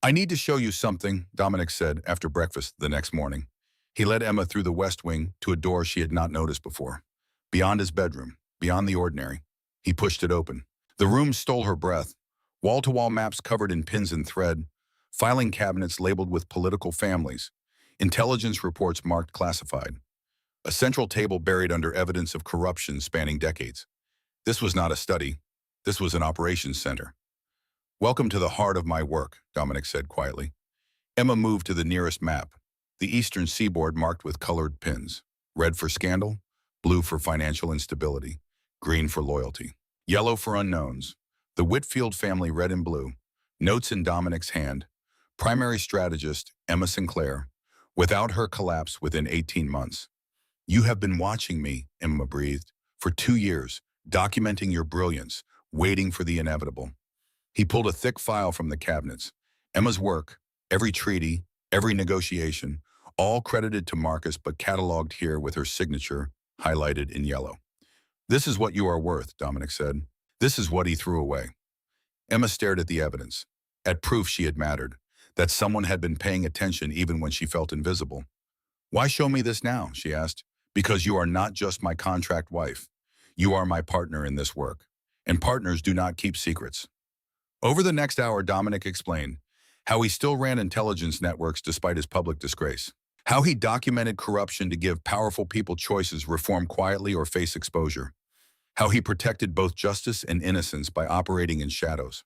"I need to show you something," Dominic said after breakfast the next morning. He led Emma through the west wing to a door she had not noticed before. Beyond his bedroom, beyond the ordinary. He pushed it open. The room stole her breath. Wall-to-wall maps covered in pins and thread, filing cabinets labeled with political families, intelligence reports marked classified, a central table buried under evidence of corruption spanning decades. This was not a study. This was an operations center. "Welcome to the heart of my work," Dominic said quietly. Emma moved to the nearest map, the eastern seaboard marked with colored pins, red for scandal, blue for financial instability, green for loyalty, yellow for unknowns. The Whitfield family red and blue, notes in Dominic's hand, primary strategist Emma Sinclair, without her collapse within 18 months. "You have been watching me," Emma breathed, "for 2 years, documenting your brilliance, waiting for the inevitable." He pulled a thick file from the cabinets. Emma's work, every treaty, every negotiation, all credited to Marcus but cataloged here with her signature, highlighted in yellow. "This is what you are worth," Dominic said. This is what he threw away. Emma stared at the evidence, at proof she had mattered, that someone had been paying attention even when she felt invisible. "Why show me this now?" she asked. "Because you are not just my contract wife. You are my partner in this work, and partners do not keep secrets." Over the next hour, Dominic explained how he still ran intelligence networks despite his public disgrace, how he documented corruption to give powerful people choices, reform quietly or face exposure, how he protected both justice and innocence by operating in shadows.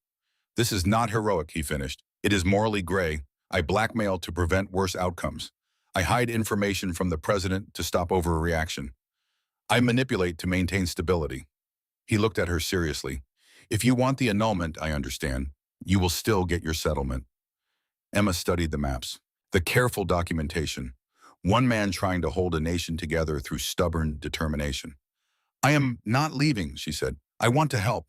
This is not heroic, he finished. It is morally gray. I blackmail to prevent worse outcomes. I hide information from the president to stop overreaction. I manipulate to maintain stability. He looked at her seriously. If you want the annulment, I understand. You will still get your settlement. Emma studied the maps, the careful documentation. One man trying to hold a nation together through stubborn determination. I am not leaving, she said. I want to help.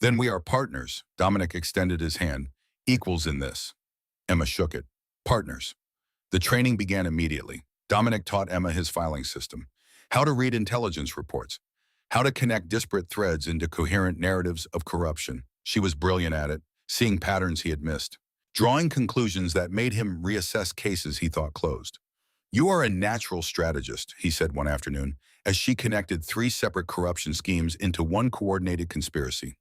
Then we are partners. Dominic extended his hand. Equals in this. Emma shook it. Partners. The training began immediately. Dominic taught Emma his filing system, how to read intelligence reports, how to connect disparate threads into coherent narratives of corruption. She was brilliant at it, seeing patterns he had missed, drawing conclusions that made him reassess cases he thought closed. You are a natural strategist, he said one afternoon, as she connected 3 separate corruption schemes into one coordinated conspiracy.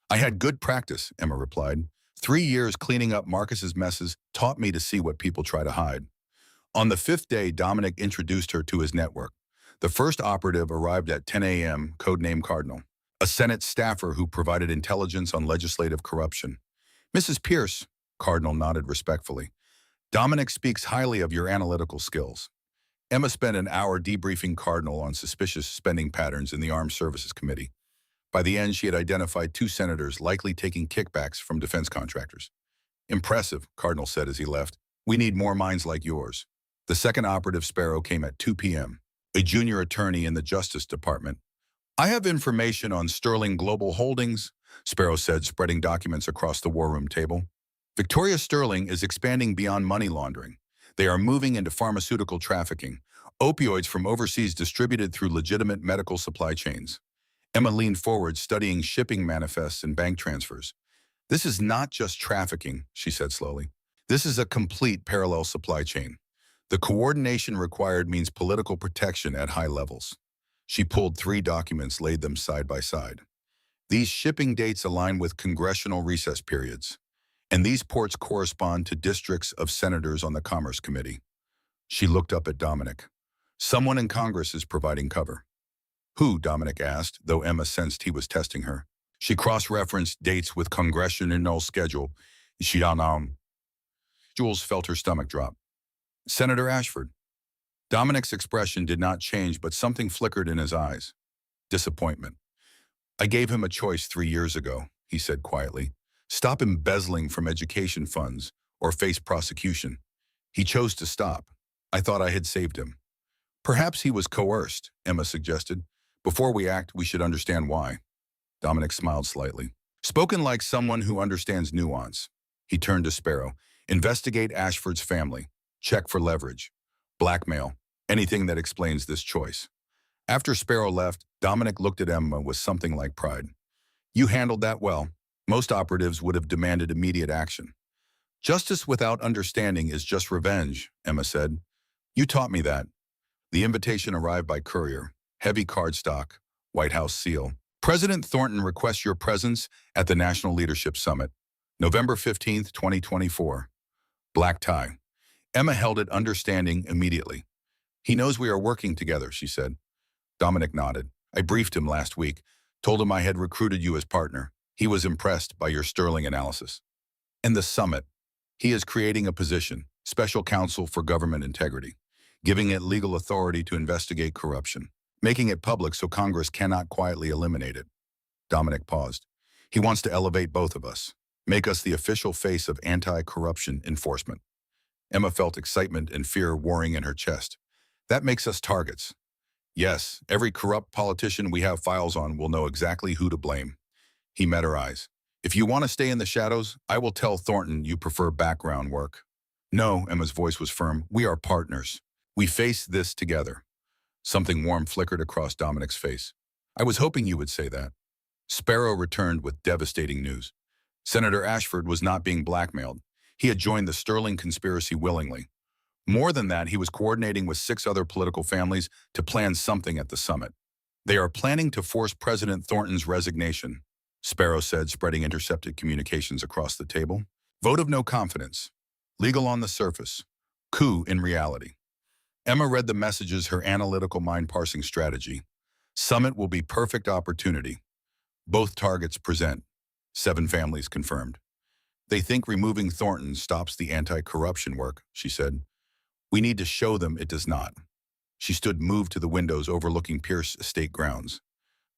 I had good practice, Emma replied. 3 years cleaning up Marcus's messes taught me to see what people try to hide. On the 5th day, Dominic introduced her to his network. The first operative arrived at 10 a.m., codename Cardinal, a Senate staffer who provided intelligence on legislative corruption. Mrs. Pierce, Cardinal nodded respectfully. Dominic speaks highly of your analytical skills. Emma spent an hour debriefing Cardinal on suspicious spending patterns in the Armed Services Committee. By the end, she had identified 2 senators likely taking kickbacks from defense contractors. Impressive, Cardinal said as he left. We need more minds like yours. The second operative, Sparrow, came at 2 p.m., a junior attorney in the Justice Department. I have information on Sterling Global Holdings, Sparrow said, spreading documents across the war room table. Victoria Sterling is expanding beyond money laundering. They are moving into pharmaceutical trafficking, opioids from overseas distributed through legitimate medical supply chains. Emma leaned forward, studying shipping manifests and bank transfers. This is not just trafficking, she said slowly. This is a complete parallel supply chain. The coordination required means political protection at high levels. She pulled 3 documents, laid them side by side. These shipping dates align with congressional recess periods, and these ports correspond to districts of senators on the Commerce Committee. She looked up at Dominic. Someone in Congress is providing cover. Who? Dominic asked, though Emma sensed he was testing her. She cross-referenced dates with congressional schedule. Jules felt her stomach drop. Senator Ashford. Dominic's expression did not change, but something flickered in his eyes. Disappointment. I gave him a choice 3 years ago, he said quietly. Stop embezzling from education funds or face prosecution. He chose to stop. I thought I had saved him. Perhaps he was coerced, Emma suggested. Before we act, we should understand why. Dominic smiled slightly. Spoken like someone who understands nuance. He turned to Sparrow. Investigate Ashford's family. Check for leverage. Blackmail. Anything that explains this choice. After Sparrow left, Dominic looked at Emma with something like pride. You handled that well. Most operatives would have demanded immediate action. Justice without understanding is just revenge, Emma said. You taught me that. The invitation arrived by courier. Heavy cardstock. White House seal. President Thornton requests your presence at the National Leadership Summit. November 15th, 2024. Black tie. Emma held it, understanding immediately. He knows we are working together, she said. Dominic nodded. I briefed him last week, told him I had recruited you as partner. He was impressed by your sterling analysis. And the summit. He is creating a position, special counsel for government integrity, giving it legal authority to investigate corruption, making it public so Congress cannot quietly eliminate it. Dominic paused. He wants to elevate both of us, make us the official face of anti-corruption enforcement. Emma felt excitement and fear warring in her chest. That makes us targets. Yes, every corrupt politician we have files on will know exactly who to blame. He met her eyes. If you want to stay in the shadows, I will tell Thornton you prefer background work. No, Emma's voice was firm. We are partners. We face this together. Something warm flickered across Dominic's face. I was hoping you would say that. Sparrow returned with devastating news. Senator Ashford was not being blackmailed. He had joined the Sterling conspiracy willingly. More than that, he was coordinating with 6 other political families to plan something at the summit. They are planning to force President Thornton's resignation, Sparrow said, spreading intercepted communications across the table. Vote of no confidence. Legal on the surface. Coup in reality. Emma read the messages, her analytical mind parsing strategy. Summit will be perfect opportunity. Both targets present. 7 families confirmed. They think removing Thornton stops the anti-corruption work, she said. We need to show them it does not. She stood moved to the windows overlooking Pierce Estate grounds.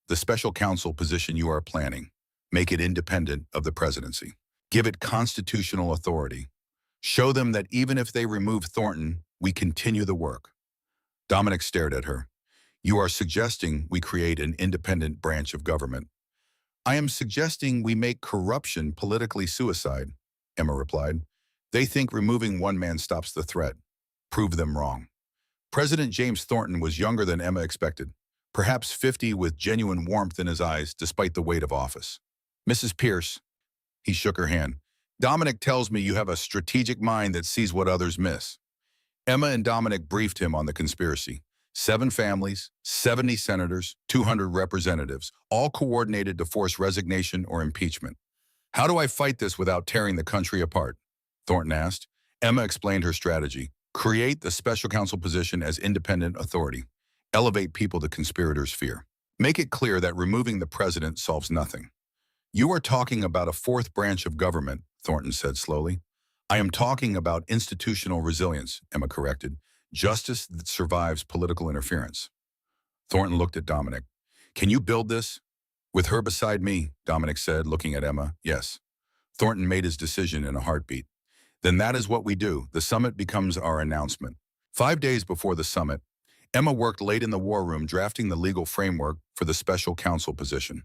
The special counsel position you are planning. Make it independent of the presidency. Give it constitutional authority. Show them that even if they remove Thornton, we continue the work. Dominic stared at her. You are suggesting we create an independent branch of government. I am suggesting we make corruption politically suicide, Emma replied. They think removing one man stops the threat. Prove them wrong. President James Thornton was younger than Emma expected, perhaps 50 with genuine warmth in his eyes despite the weight of office. Mrs. Pierce, he shook her hand. Dominic tells me you have a strategic mind that sees what others miss. Emma and Dominic briefed him on the conspiracy. 7 families, 70 senators, 200 representatives, all coordinated to force resignation or impeachment. How do I fight this without tearing the country apart? Thornton asked. Emma explained her strategy. Create the special counsel position as independent authority. Elevate people to conspirators' fear. Make it clear that removing the president solves nothing. You are talking about a 4th branch of government, Thornton said slowly. I am talking about institutional resilience, Emma corrected. Justice that survives political interference. Thornton looked at Dominic. Can you build this? With her beside me, Dominic said, looking at Emma. Yes. Thornton made his decision in a heartbeat. Then that is what we do. The summit becomes our announcement. 5 days before the summit, Emma worked late in the war room drafting the legal framework for the special counsel position.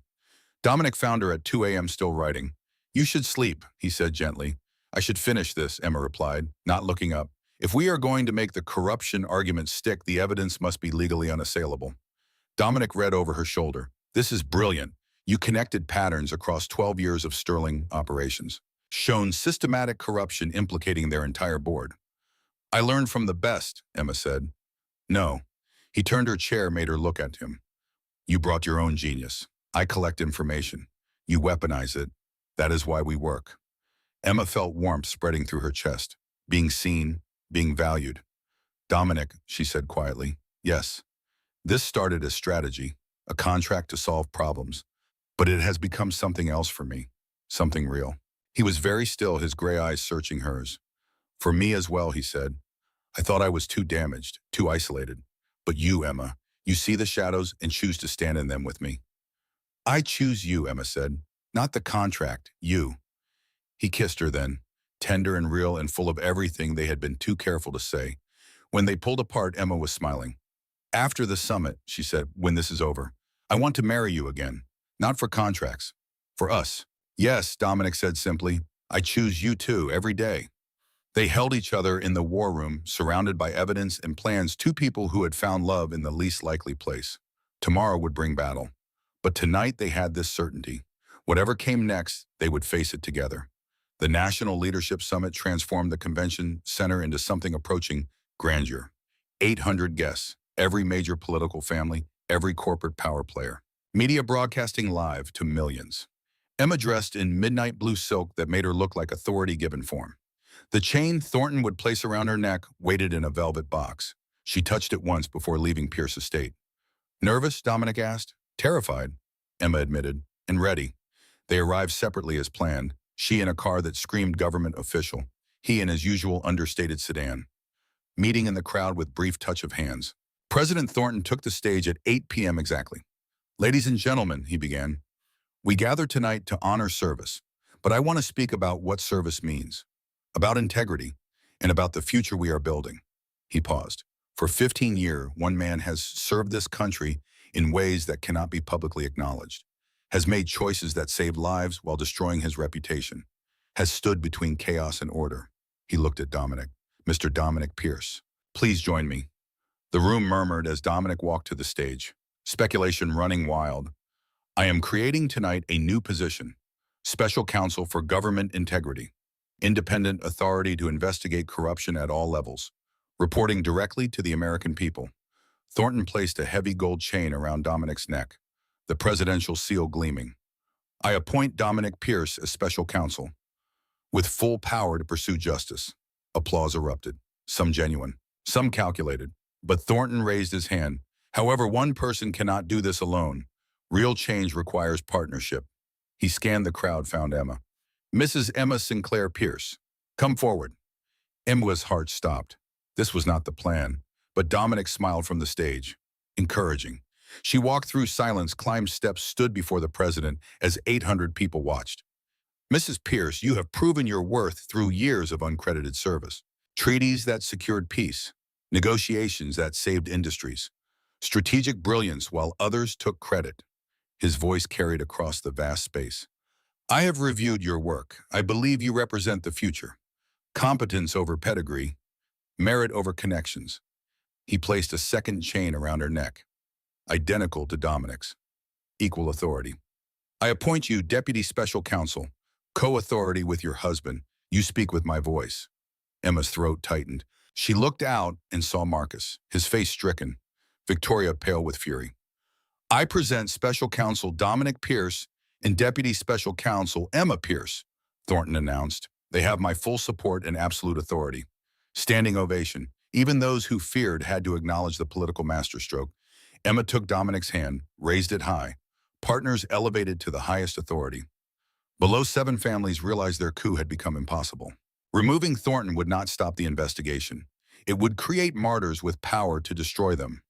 Dominic found her at 2 a.m. still writing. You should sleep, he said gently. I should finish this, Emma replied, not looking up. If we are going to make the corruption argument stick, the evidence must be legally unassailable. Dominic read over her shoulder. This is brilliant. You connected patterns across 12 years of Sterling operations. Shown systematic corruption implicating their entire board. I learned from the best, Emma said. No. He turned her chair, made her look at him. You brought your own genius. I collect information. You weaponize it. That is why we work. Emma felt warmth spreading through her chest. Being seen, being valued. Dominic, she said quietly. Yes. This started as strategy, a contract to solve problems. But it has become something else for me. Something real. He was very still, his gray eyes searching hers. For me as well, he said. I thought I was too damaged, too isolated. But you, Emma, you see the shadows and choose to stand in them with me. I choose you, Emma said. Not the contract, you. He kissed her then, tender and real and full of everything they had been too careful to say. When they pulled apart, Emma was smiling. After the summit, she said, when this is over, I want to marry you again. Not for contracts. For us. Yes, Dominic said simply. I choose you too, every day. They held each other in the war room, surrounded by evidence and plans, 2 people who had found love in the least likely place. Tomorrow would bring battle. But tonight they had this certainty. Whatever came next, they would face it together. The National Leadership Summit transformed the convention center into something approaching grandeur. 800 guests, every major political family, every corporate power player. Media broadcasting live to millions. Emma dressed in midnight blue silk that made her look like authority given form. The chain Thornton would place around her neck waited in a velvet box. She touched it once before leaving Pierce Estate. Nervous, Dominic asked. Terrified, Emma admitted, and ready. They arrived separately as planned, she in a car that screamed government official, he in his usual understated sedan. Meeting in the crowd with brief touch of hands. President Thornton took the stage at 8 p.m. exactly. Ladies and gentlemen, he began, we gather tonight to honor service, but I want to speak about what service means, about integrity, and about the future we are building. He paused. For 15 years, one man has served this country in ways that cannot be publicly acknowledged, has made choices that saved lives while destroying his reputation, has stood between chaos and order. He looked at Dominic. Mr. Dominic Pierce, please join me. The room murmured as Dominic walked to the stage, speculation running wild. I am creating tonight a new position, Special Counsel for Government Integrity, independent authority to investigate corruption at all levels, reporting directly to the American people. Thornton placed a heavy gold chain around Dominic's neck, the presidential seal gleaming. I appoint Dominic Pierce as Special Counsel, with full power to pursue justice. Applause erupted, some genuine, some calculated, but Thornton raised his hand. However, one person cannot do this alone. Real change requires partnership. He scanned the crowd, found Emma. Mrs. Emma Sinclair Pierce, come forward. Emma's heart stopped. This was not the plan, but Dominic smiled from the stage, encouraging. She walked through silence, climbed steps, stood before the president as 800 people watched. Mrs. Pierce, you have proven your worth through years of uncredited service. Treaties that secured peace, negotiations that saved industries, strategic brilliance while others took credit. His voice carried across the vast space. I have reviewed your work. I believe you represent the future. Competence over pedigree, merit over connections. He placed a second chain around her neck, identical to Dominic's. Equal authority. I appoint you Deputy Special Counsel, co-authority with your husband. You speak with my voice. Emma's throat tightened. She looked out and saw Marcus, his face stricken, Victoria pale with fury. I present Special Counsel Dominic Pierce and Deputy Special Counsel Emma Pierce, Thornton announced. They have my full support and absolute authority. Standing ovation. Even those who feared had to acknowledge the political masterstroke. Emma took Dominic's hand, raised it high. Partners elevated to the highest authority. Below 7 families realized their coup had become impossible. Removing Thornton would not stop the investigation. It would create martyrs with power to destroy them.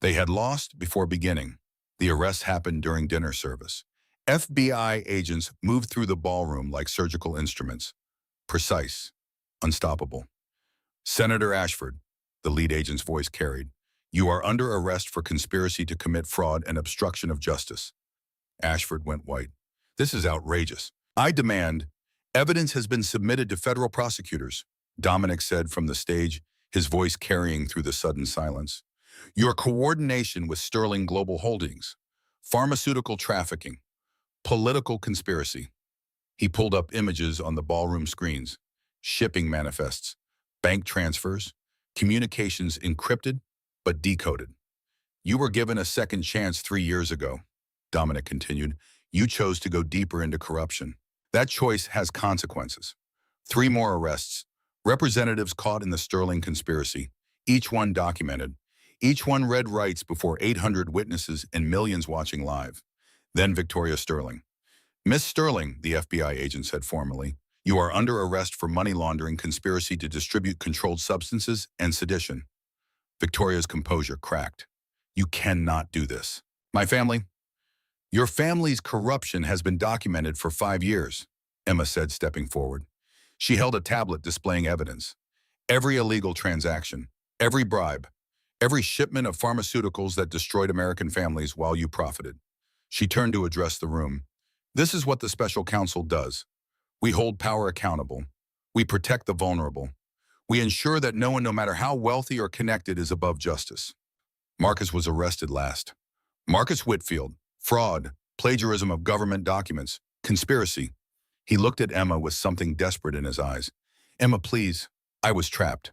They had lost before beginning. The arrest happened during dinner service. FBI agents moved through the ballroom like surgical instruments. Precise, unstoppable. Senator Ashford, the lead agent's voice carried, you are under arrest for conspiracy to commit fraud and obstruction of justice. Ashford went white. This is outrageous. I demand evidence has been submitted to federal prosecutors, Dominic said from the stage, his voice carrying through the sudden silence. Your coordination with Sterling Global Holdings, pharmaceutical trafficking, political conspiracy. He pulled up images on the ballroom screens, shipping manifests, bank transfers, communications encrypted but decoded. You were given a second chance 3 years ago, Dominic continued. You chose to go deeper into corruption. That choice has consequences. 3 more arrests, representatives caught in the Sterling conspiracy, each one documented, each one read rights before 800 witnesses and millions watching live. Then Victoria Sterling. Miss Sterling, the FBI agent said formally, you are under arrest for money laundering, conspiracy to distribute controlled substances, and sedition. Victoria's composure cracked. You cannot do this. My family? Your family's corruption has been documented for 5 years, Emma said, stepping forward. She held a tablet displaying evidence. Every illegal transaction, every bribe, every shipment of pharmaceuticals that destroyed American families while you profited. She turned to address the room. This is what the special counsel does. We hold power accountable. We protect the vulnerable. We ensure that no one, no matter how wealthy or connected, is above justice. Marcus was arrested last. Marcus Whitfield, fraud, plagiarism of government documents, conspiracy. He looked at Emma with something desperate in his eyes. Emma, please. I was trapped.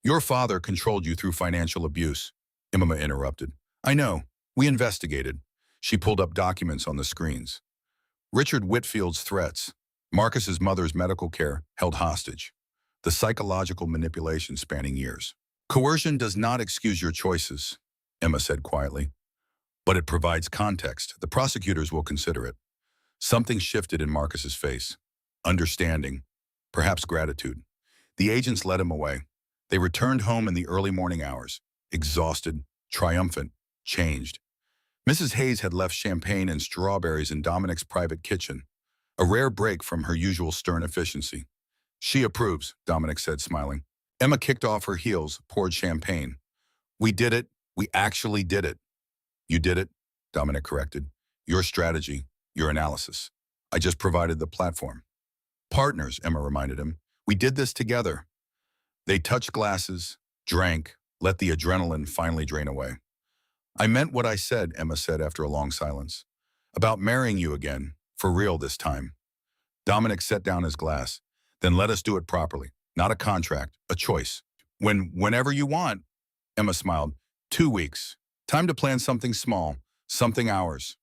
Your father controlled you through financial abuse. Emma interrupted. I know. We investigated. She pulled up documents on the screens. Richard Whitfield's threats, Marcus's mother's medical care held hostage, the psychological manipulation spanning years. Coercion does not excuse your choices, Emma said quietly, but it provides context. The prosecutors will consider it. Something shifted in Marcus's face. Understanding, perhaps gratitude. The agents led him away. They returned home in the early morning hours, exhausted, triumphant, changed. Mrs. Hayes had left champagne and strawberries in Dominic's private kitchen, a rare break from her usual stern efficiency. She approves, Dominic said, smiling. Emma kicked off her heels, poured champagne. We did it. We actually did it. You did it, Dominic corrected. Your strategy, your analysis. I just provided the platform. Partners, Emma reminded him. We did this together. They touched glasses, drank, let the adrenaline finally drain away. I meant what I said, Emma said after a long silence. About marrying you again, for real this time. Dominic set down his glass. Then let us do it properly. Not a contract, a choice. Whenever you want, Emma smiled. 2 weeks. Time to plan something small, something ours.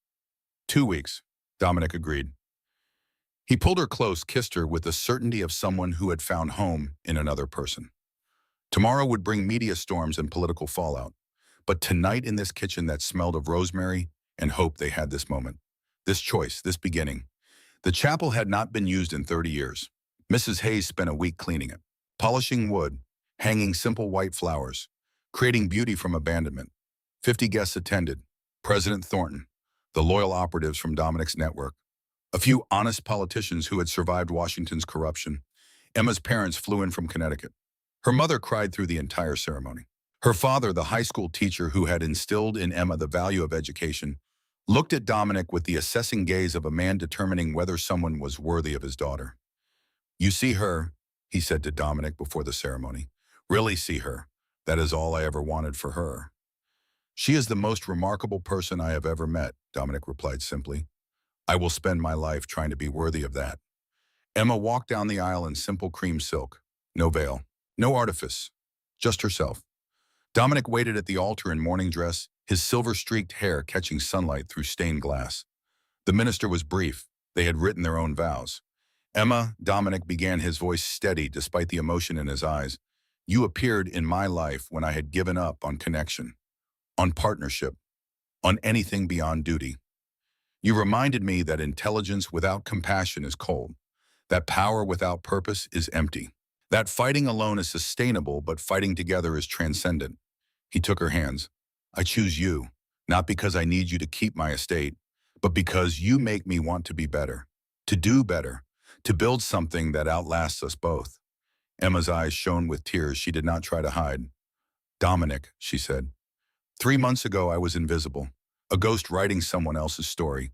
2 weeks, Dominic agreed. He pulled her close, kissed her with the certainty of someone who had found home in another person. Tomorrow would bring media storms and political fallout, But tonight in this kitchen that smelled of rosemary and hope, they had this moment. This choice, this beginning. The chapel had not been used in 30 years. Mrs. Hayes spent a week cleaning it, polishing wood, hanging simple white flowers, creating beauty from abandonment. 50 guests attended. President Thornton, the loyal operatives from Dominic's network, a few honest politicians who had survived Washington's corruption. Emma's parents flew in from Connecticut. Her mother cried through the entire ceremony. Her father, the high school teacher who had instilled in Emma the value of education, looked at Dominic with the assessing gaze of a man determining whether someone was worthy of his daughter. "You see her," he said to Dominic before the ceremony. "Really see her. That is all I ever wanted for her." "She is the most remarkable person I have ever met," Dominic replied simply. "I will spend my life trying to be worthy of that." Emma walked down the aisle in simple cream silk. No veil, no artifice, just herself. Dominic waited at the altar in morning dress, his silver-streaked hair catching sunlight through stained glass. The minister was brief. They had written their own vows. "Emma," Dominic began, his voice steady despite the emotion in his eyes, "you appeared in my life when I had given up on connection, on partnership, on anything beyond duty. You reminded me that intelligence without compassion is cold, that power without purpose is empty, that fighting alone is sustainable, but fighting together is transcendent." He took her hands. "I choose you, not because I need you to keep my estate, but because you make me want to be better, to do better, to build something that outlasts us both." Emma's eyes shone with tears she did not try to hide. "Dominic," she said, "3 months ago I was invisible, a ghost writing someone else's story.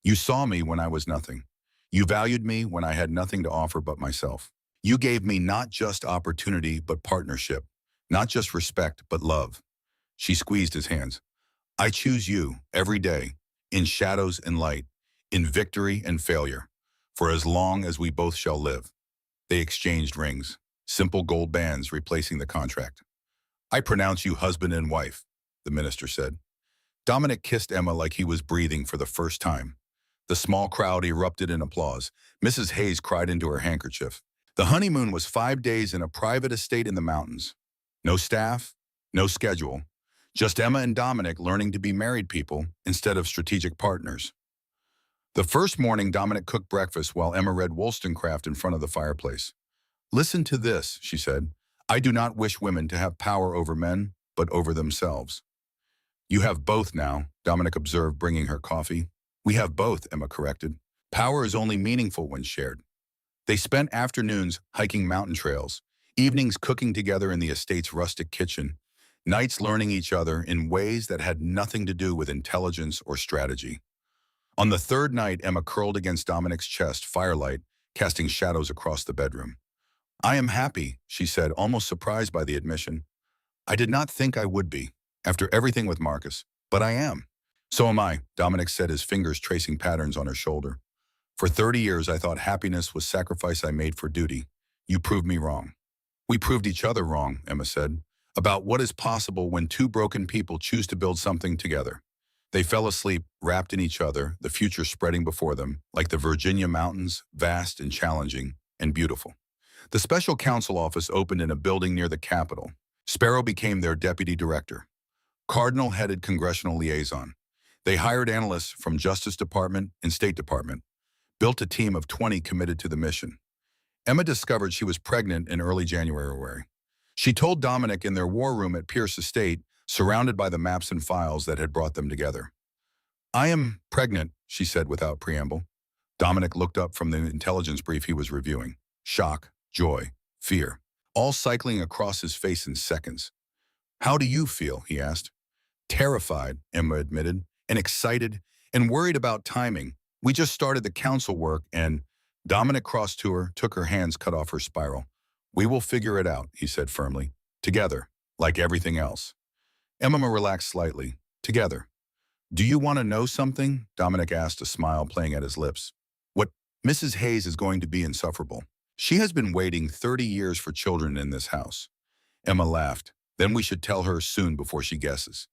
You saw me when I was nothing. You valued me when I had nothing to offer but myself. You gave me not just opportunity but partnership, not just respect but love." She squeezed his hands. "I choose you every day, in shadows and light, in victory and failure, for as long as we both shall live." They exchanged rings, simple gold bands replacing the contract. "I pronounce you husband and wife," the minister said. Dominic kissed Emma like he was breathing for the first time. The small crowd erupted in applause. Mrs. Hayes cried into her handkerchief. The honeymoon was 5 days in a private estate in the mountains. No staff, no schedule, just Emma and Dominic learning to be married people instead of strategic partners. The first morning, Dominic cooked breakfast while Emma read Wollstonecraft in front of the fireplace. "Listen to this," she said. "I do not wish women to have power over men, but over themselves." "You have both now," Dominic observed, bringing her coffee. "We have both," Emma corrected. "Power is only meaningful when shared." They spent afternoons hiking mountain trails, evenings cooking together in the estate's rustic kitchen, nights learning each other in ways that had nothing to do with intelligence or strategy. On the third night, Emma curled against Dominic's chest, firelight casting shadows across the bedroom. "I am happy," she said, almost surprised by the admission. "I did not think I would be, after everything with Marcus, but I am." "So am I," Dominic said, his fingers tracing patterns on her shoulder. "For 30 years, I thought happiness was sacrifice I made for duty. You proved me wrong." "We proved each other wrong," Emma said, "about what is possible when two broken people choose to build something together." They fell asleep, wrapped in each other, the future spreading before them, like the Virginia mountains, vast and challenging and beautiful. The special counsel office opened in a building near the Capitol. Sparrow became their deputy director. Cardinal headed congressional liaison. They hired analysts from Justice Department and State Department, built a team of 20 committed to the mission. Emma discovered she was pregnant in early January. She told Dominic in their war room at Pierce Estate, surrounded by the maps and files that had brought them together. "I am pregnant," she said without preamble. Dominic looked up from the intelligence brief he was reviewing. Shock, joy, fear, all cycling across his face in seconds. "How do you feel?" he asked. "Terrified," Emma admitted, "and excited, and worried about timing. We just started the council work and—" Dominic crossed to her, took her hands, cut off her spiral. "We will figure it out," he said firmly. "Together, like everything else." Emma relaxed slightly. "Together." "Do you want to know something?" Dominic asked, a smile playing at his lips. "What? Mrs. Hayes is going to be insufferable. She has been waiting 30 years for children in this house." Emma laughed. "Then we should tell her soon before she guesses."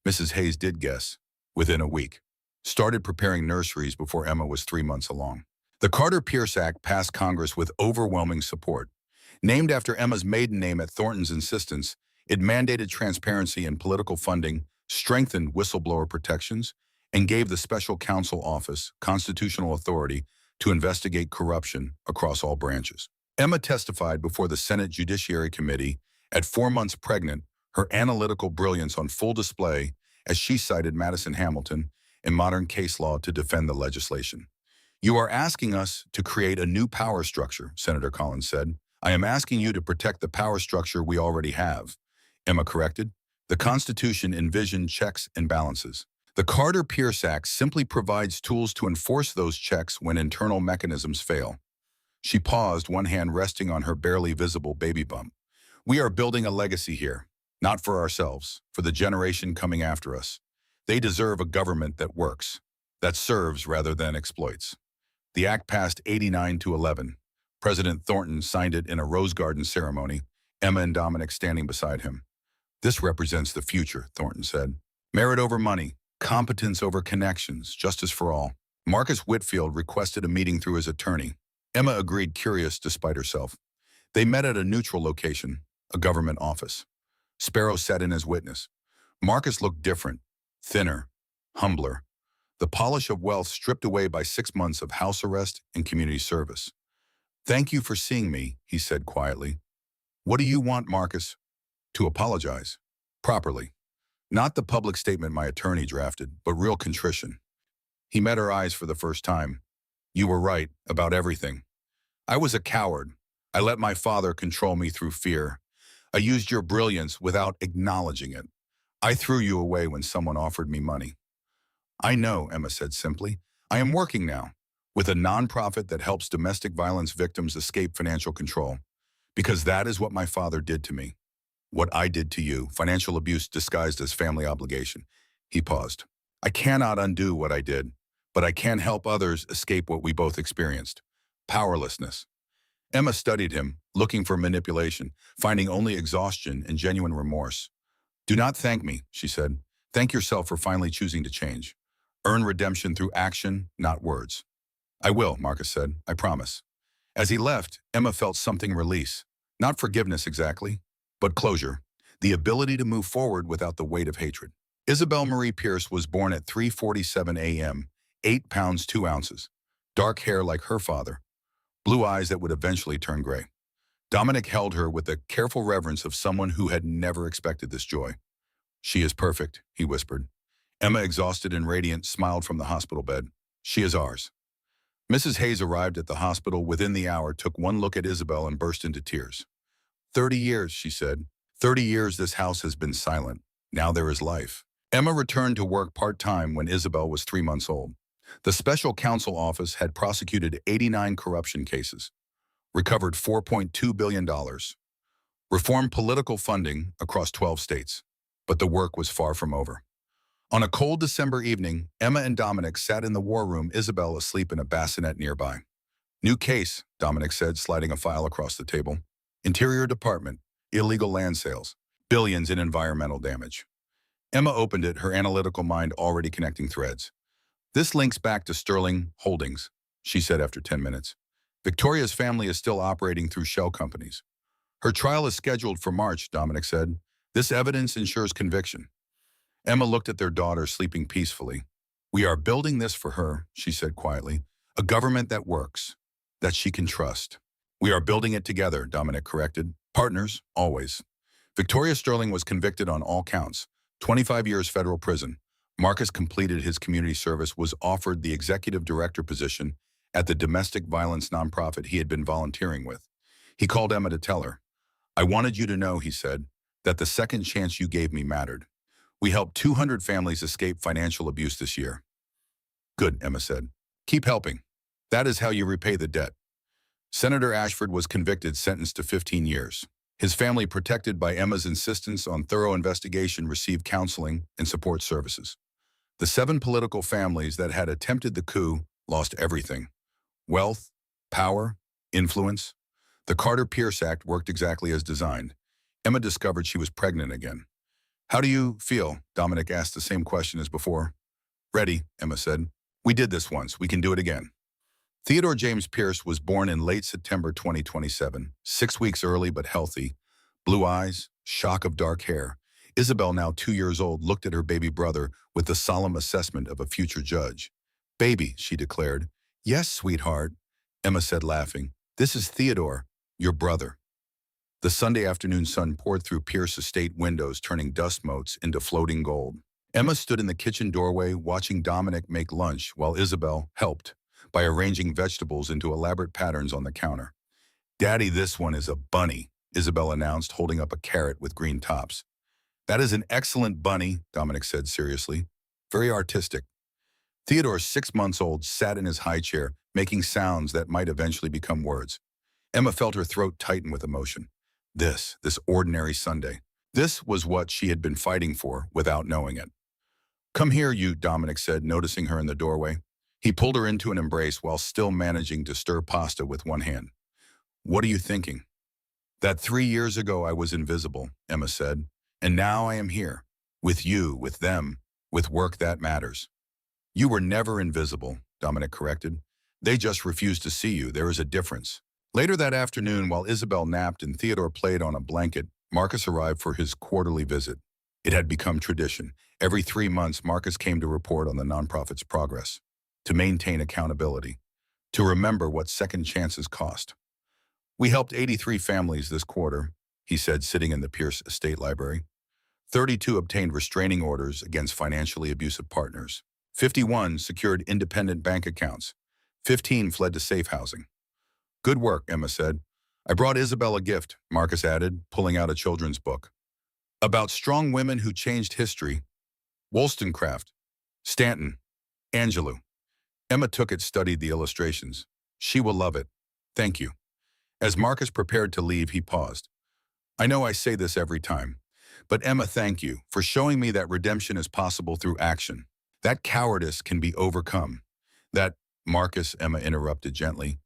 Mrs. Hayes did guess, within a week. Started preparing nurseries before Emma was 3 months along. The Carter-Pierce Act passed Congress with overwhelming support. Named after Emma's maiden name at Thornton's insistence, It mandated transparency in political funding, strengthened whistleblower protections, and gave the special counsel office constitutional authority to investigate corruption across all branches. Emma testified before the Senate Judiciary Committee at 4 months pregnant, her analytical brilliance on full display as she cited Madison Hamilton in modern case law to defend the legislation. "You are asking us to create a new power structure," Senator Collins said. "I am asking you to protect the power structure we already have," Emma corrected. "The Constitution envisioned checks and balances. The Carter-Pierce Act simply provides tools to enforce those checks when internal mechanisms fail." She paused, one hand resting on her barely visible baby bump. "We are building a legacy here, not for ourselves, for the generation coming after us. They deserve a government that works, that serves rather than exploits." The act passed 89-11. President Thornton signed it in a Rose Garden ceremony, Emma and Dominic standing beside him. "This represents the future," Thornton said. "Merit over money, competence over connections, justice for all." Marcus Whitfield requested a meeting through his attorney. Emma agreed, curious despite herself. They met at a neutral location, a government office. Sparrow sat in as witness. Marcus looked different, thinner, humbler. The polish of wealth stripped away by 6 months of house arrest and community service. "Thank you for seeing me," he said quietly. "What do you want, Marcus?" "To apologize. Properly. Not the public statement my attorney drafted, but real contrition." He met her eyes for the first time. "You were right about everything. I was a coward. I let my father control me through fear. I used your brilliance without acknowledging it. I threw you away when someone offered me money." "I know," Emma said simply. "I am working now with a nonprofit that helps domestic violence victims escape financial control. Because that is what my father did to me. What I did to you, financial abuse disguised as family obligation." He paused. "I cannot undo what I did, but I can help others escape what we both experienced. Powerlessness." Emma studied him, looking for manipulation, finding only exhaustion and genuine remorse. "Do not thank me," she said. "Thank yourself for finally choosing to change. Earn redemption through action, not words." "I will," Marcus said. "I promise." As he left, Emma felt something release. Not forgiveness exactly, but closure. The ability to move forward without the weight of hatred. Isabel Marie Pierce was born at 3:47 a.m., 8 pounds 2 ounces. Dark hair like her father. Blue eyes that would eventually turn gray. Dominic held her with the careful reverence of someone who had never expected this joy. "She is perfect," he whispered. Emma, exhausted and radiant, smiled from the hospital bed. "She is ours." Mrs. Hayes arrived at the hospital within the hour, took one look at Isabel and burst into tears. 30 years, she said. 30 years this house has been silent. Now there is life." Emma returned to work part-time when Isabel was 3 months old. The special counsel office had prosecuted 89 corruption cases, recovered $4.2 billion, reformed political funding across 12 states. But the work was far from over. On a cold December evening, Emma and Dominic sat in the war room, Isabel asleep in a bassinet nearby. "New case," Dominic said, sliding a file across the table. "Interior Department, illegal land sales, billions in environmental damage." Emma opened it, her analytical mind already connecting threads. "This links back to Sterling Holdings," she said after 10 minutes. "Victoria's family is still operating through shell companies." "Her trial is scheduled for March," Dominic said. "This evidence ensures conviction." Emma looked at their daughter sleeping peacefully. "We are building this for her," she said quietly. "A government that works, that she can trust." "We are building it together," Dominic corrected. "Partners, always." Victoria Sterling was convicted on all counts. 25 years federal prison. Marcus completed his community service, was offered the executive director position at the domestic violence nonprofit he had been volunteering with. He called Emma to tell her. "I wanted you to know," he said, "that the second chance you gave me mattered. We helped 200 families escape financial abuse this year." "Good," Emma said. "Keep helping. That is how you repay the debt." Senator Ashford was convicted, sentenced to 15 years. His family, protected by Emma's insistence on thorough investigation, received counseling and support services. The 7 political families that had attempted the coup lost everything. Wealth, power, influence. The Carter-Pierce Act worked exactly as designed. Emma discovered she was pregnant again. "How do you feel?" Dominic asked the same question as before. "Ready," Emma said. "We did this once. We can do it again." Theodore James Pierce was born in late September 2027, 6 weeks early but healthy. Blue eyes, Shock of dark hair. Isabel, now 2 years old, looked at her baby brother with the solemn assessment of a future judge. Baby, she declared. Yes, sweetheart, Emma said, laughing. This is Theodore, your brother. The Sunday afternoon sun poured through Pierce estate windows, turning dust motes into floating gold. Emma stood in the kitchen doorway watching Dominic make lunch while Isabel helped by arranging vegetables into elaborate patterns on the counter. Daddy, this one is a bunny, Isabel announced, holding up a carrot with green tops. That is an excellent bunny, Dominic said seriously. Very artistic. Theodore, 6 months old, sat in his high chair, making sounds that might eventually become words. Emma felt her throat tighten with emotion. This ordinary Sunday. This was what she had been fighting for without knowing it. Come here, you, Dominic said, noticing her in the doorway. He pulled her into an embrace while still managing to stir pasta with one hand. What are you thinking? That 3 years ago I was invisible, Emma said, and now I am here. With you, with them, with work that matters. You were never invisible, Dominic corrected. They just refused to see you. There is a difference. Later that afternoon, while Isabel napped and Theodore played on a blanket, Marcus arrived for his quarterly visit. It had become tradition. Every 3 months, Marcus came to report on the nonprofit's progress, to maintain accountability, to remember what second chances cost. We helped 83 families this quarter, he said, sitting in the Pierce Estate Library. 32 obtained restraining orders against financially abusive partners. 51 secured independent bank accounts. 15 fled to safe housing. Good work, Emma said. I brought Isabel a gift, Marcus added, pulling out a children's book. About strong women who changed history. Wollstonecraft, Stanton, Angelou. Emma took it, studied the illustrations. She will love it. Thank you. As Marcus prepared to leave, he paused. I know I say this every time, but Emma, thank you for showing me that redemption is possible through action. That cowardice can be overcome. That, Marcus, Emma interrupted gently.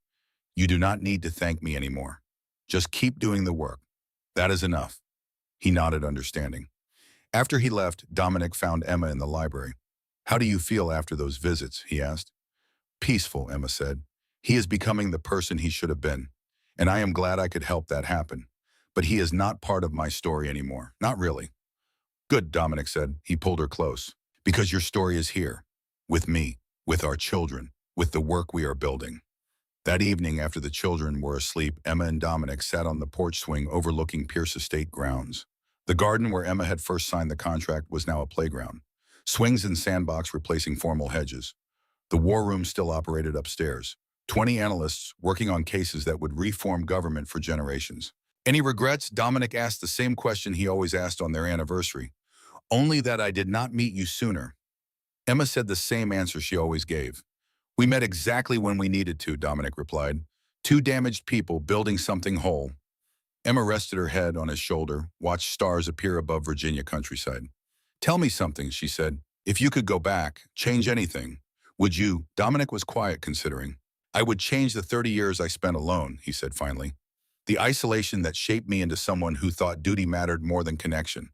You do not need to thank me anymore. Just keep doing the work. That is enough. He nodded, understanding. After he left, Dominic found Emma in the library. How do you feel after those visits? He asked. Peaceful, Emma said. He is becoming the person he should have been, and I am glad I could help that happen. But he is not part of my story anymore. Not really. Good, Dominic said. He pulled her close. Because your story is here. With me. With our children. With the work we are building. That evening, after the children were asleep, Emma and Dominic sat on the porch swing overlooking Pierce Estate grounds. The garden where Emma had first signed the contract was now a playground. Swings and sandbox replacing formal hedges. The war room still operated upstairs. 20 analysts working on cases that would reform government for generations. Any regrets? Dominic asked the same question he always asked on their anniversary. Only that I did not meet you sooner. Emma said the same answer she always gave. We met exactly when we needed to, Dominic replied. Two damaged people building something whole. Emma rested her head on his shoulder, watched stars appear above Virginia countryside. Tell me something, she said. If you could go back, change anything, would you? Dominic was quiet, considering. I would change the 30 years I spent alone, he said finally. The isolation that shaped me into someone who thought duty mattered more than connection.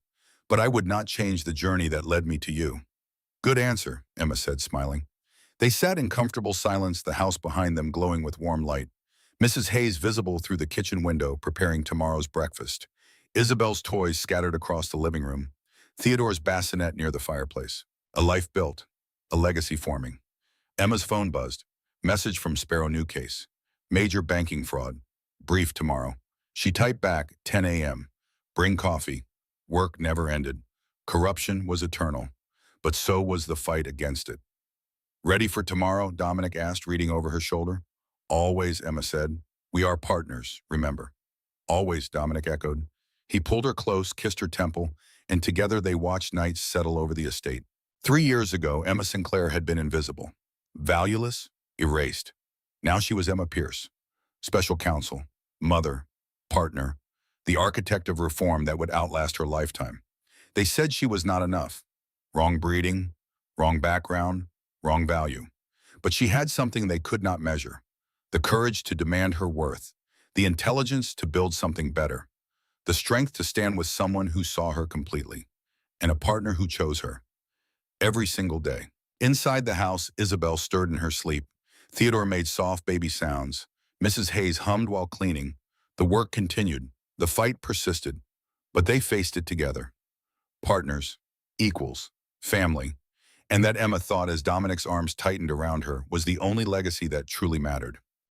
But I would not change the journey that led me to you. Good answer, Emma said, smiling. They sat in comfortable silence, the house behind them glowing with warm light. Mrs. Hayes visible through the kitchen window, preparing tomorrow's breakfast. Isabel's toys scattered across the living room. Theodore's bassinet near the fireplace. A life built. A legacy forming. Emma's phone buzzed. Message from Sparrow Newcase. Major banking fraud. Brief tomorrow. She typed back, 10 a.m. Bring coffee. Work never ended. Corruption was eternal. But so was the fight against it. Ready for tomorrow? Dominic asked, reading over her shoulder. Always, Emma said. We are partners, remember. Always, Dominic echoed. He pulled her close, kissed her temple, and together they watched nights settle over the estate. 3 years ago, Emma Sinclair had been invisible. Valueless, erased. Now she was Emma Pierce. Special counsel, mother, partner, the architect of reform that would outlast her lifetime. They said she was not enough. Wrong breeding, wrong background, wrong value. But she had something they could not measure. The courage to demand her worth. The intelligence to build something better. The strength to stand with someone who saw her completely. And a partner who chose her. Every single day. Inside the house, Isabel stirred in her sleep. Theodore made soft baby sounds. Mrs. Hayes hummed while cleaning. The work continued. The fight persisted. But they faced it together. Partners, equals, family. And that Emma thought as Dominic's arms tightened around her was the only legacy that truly mattered.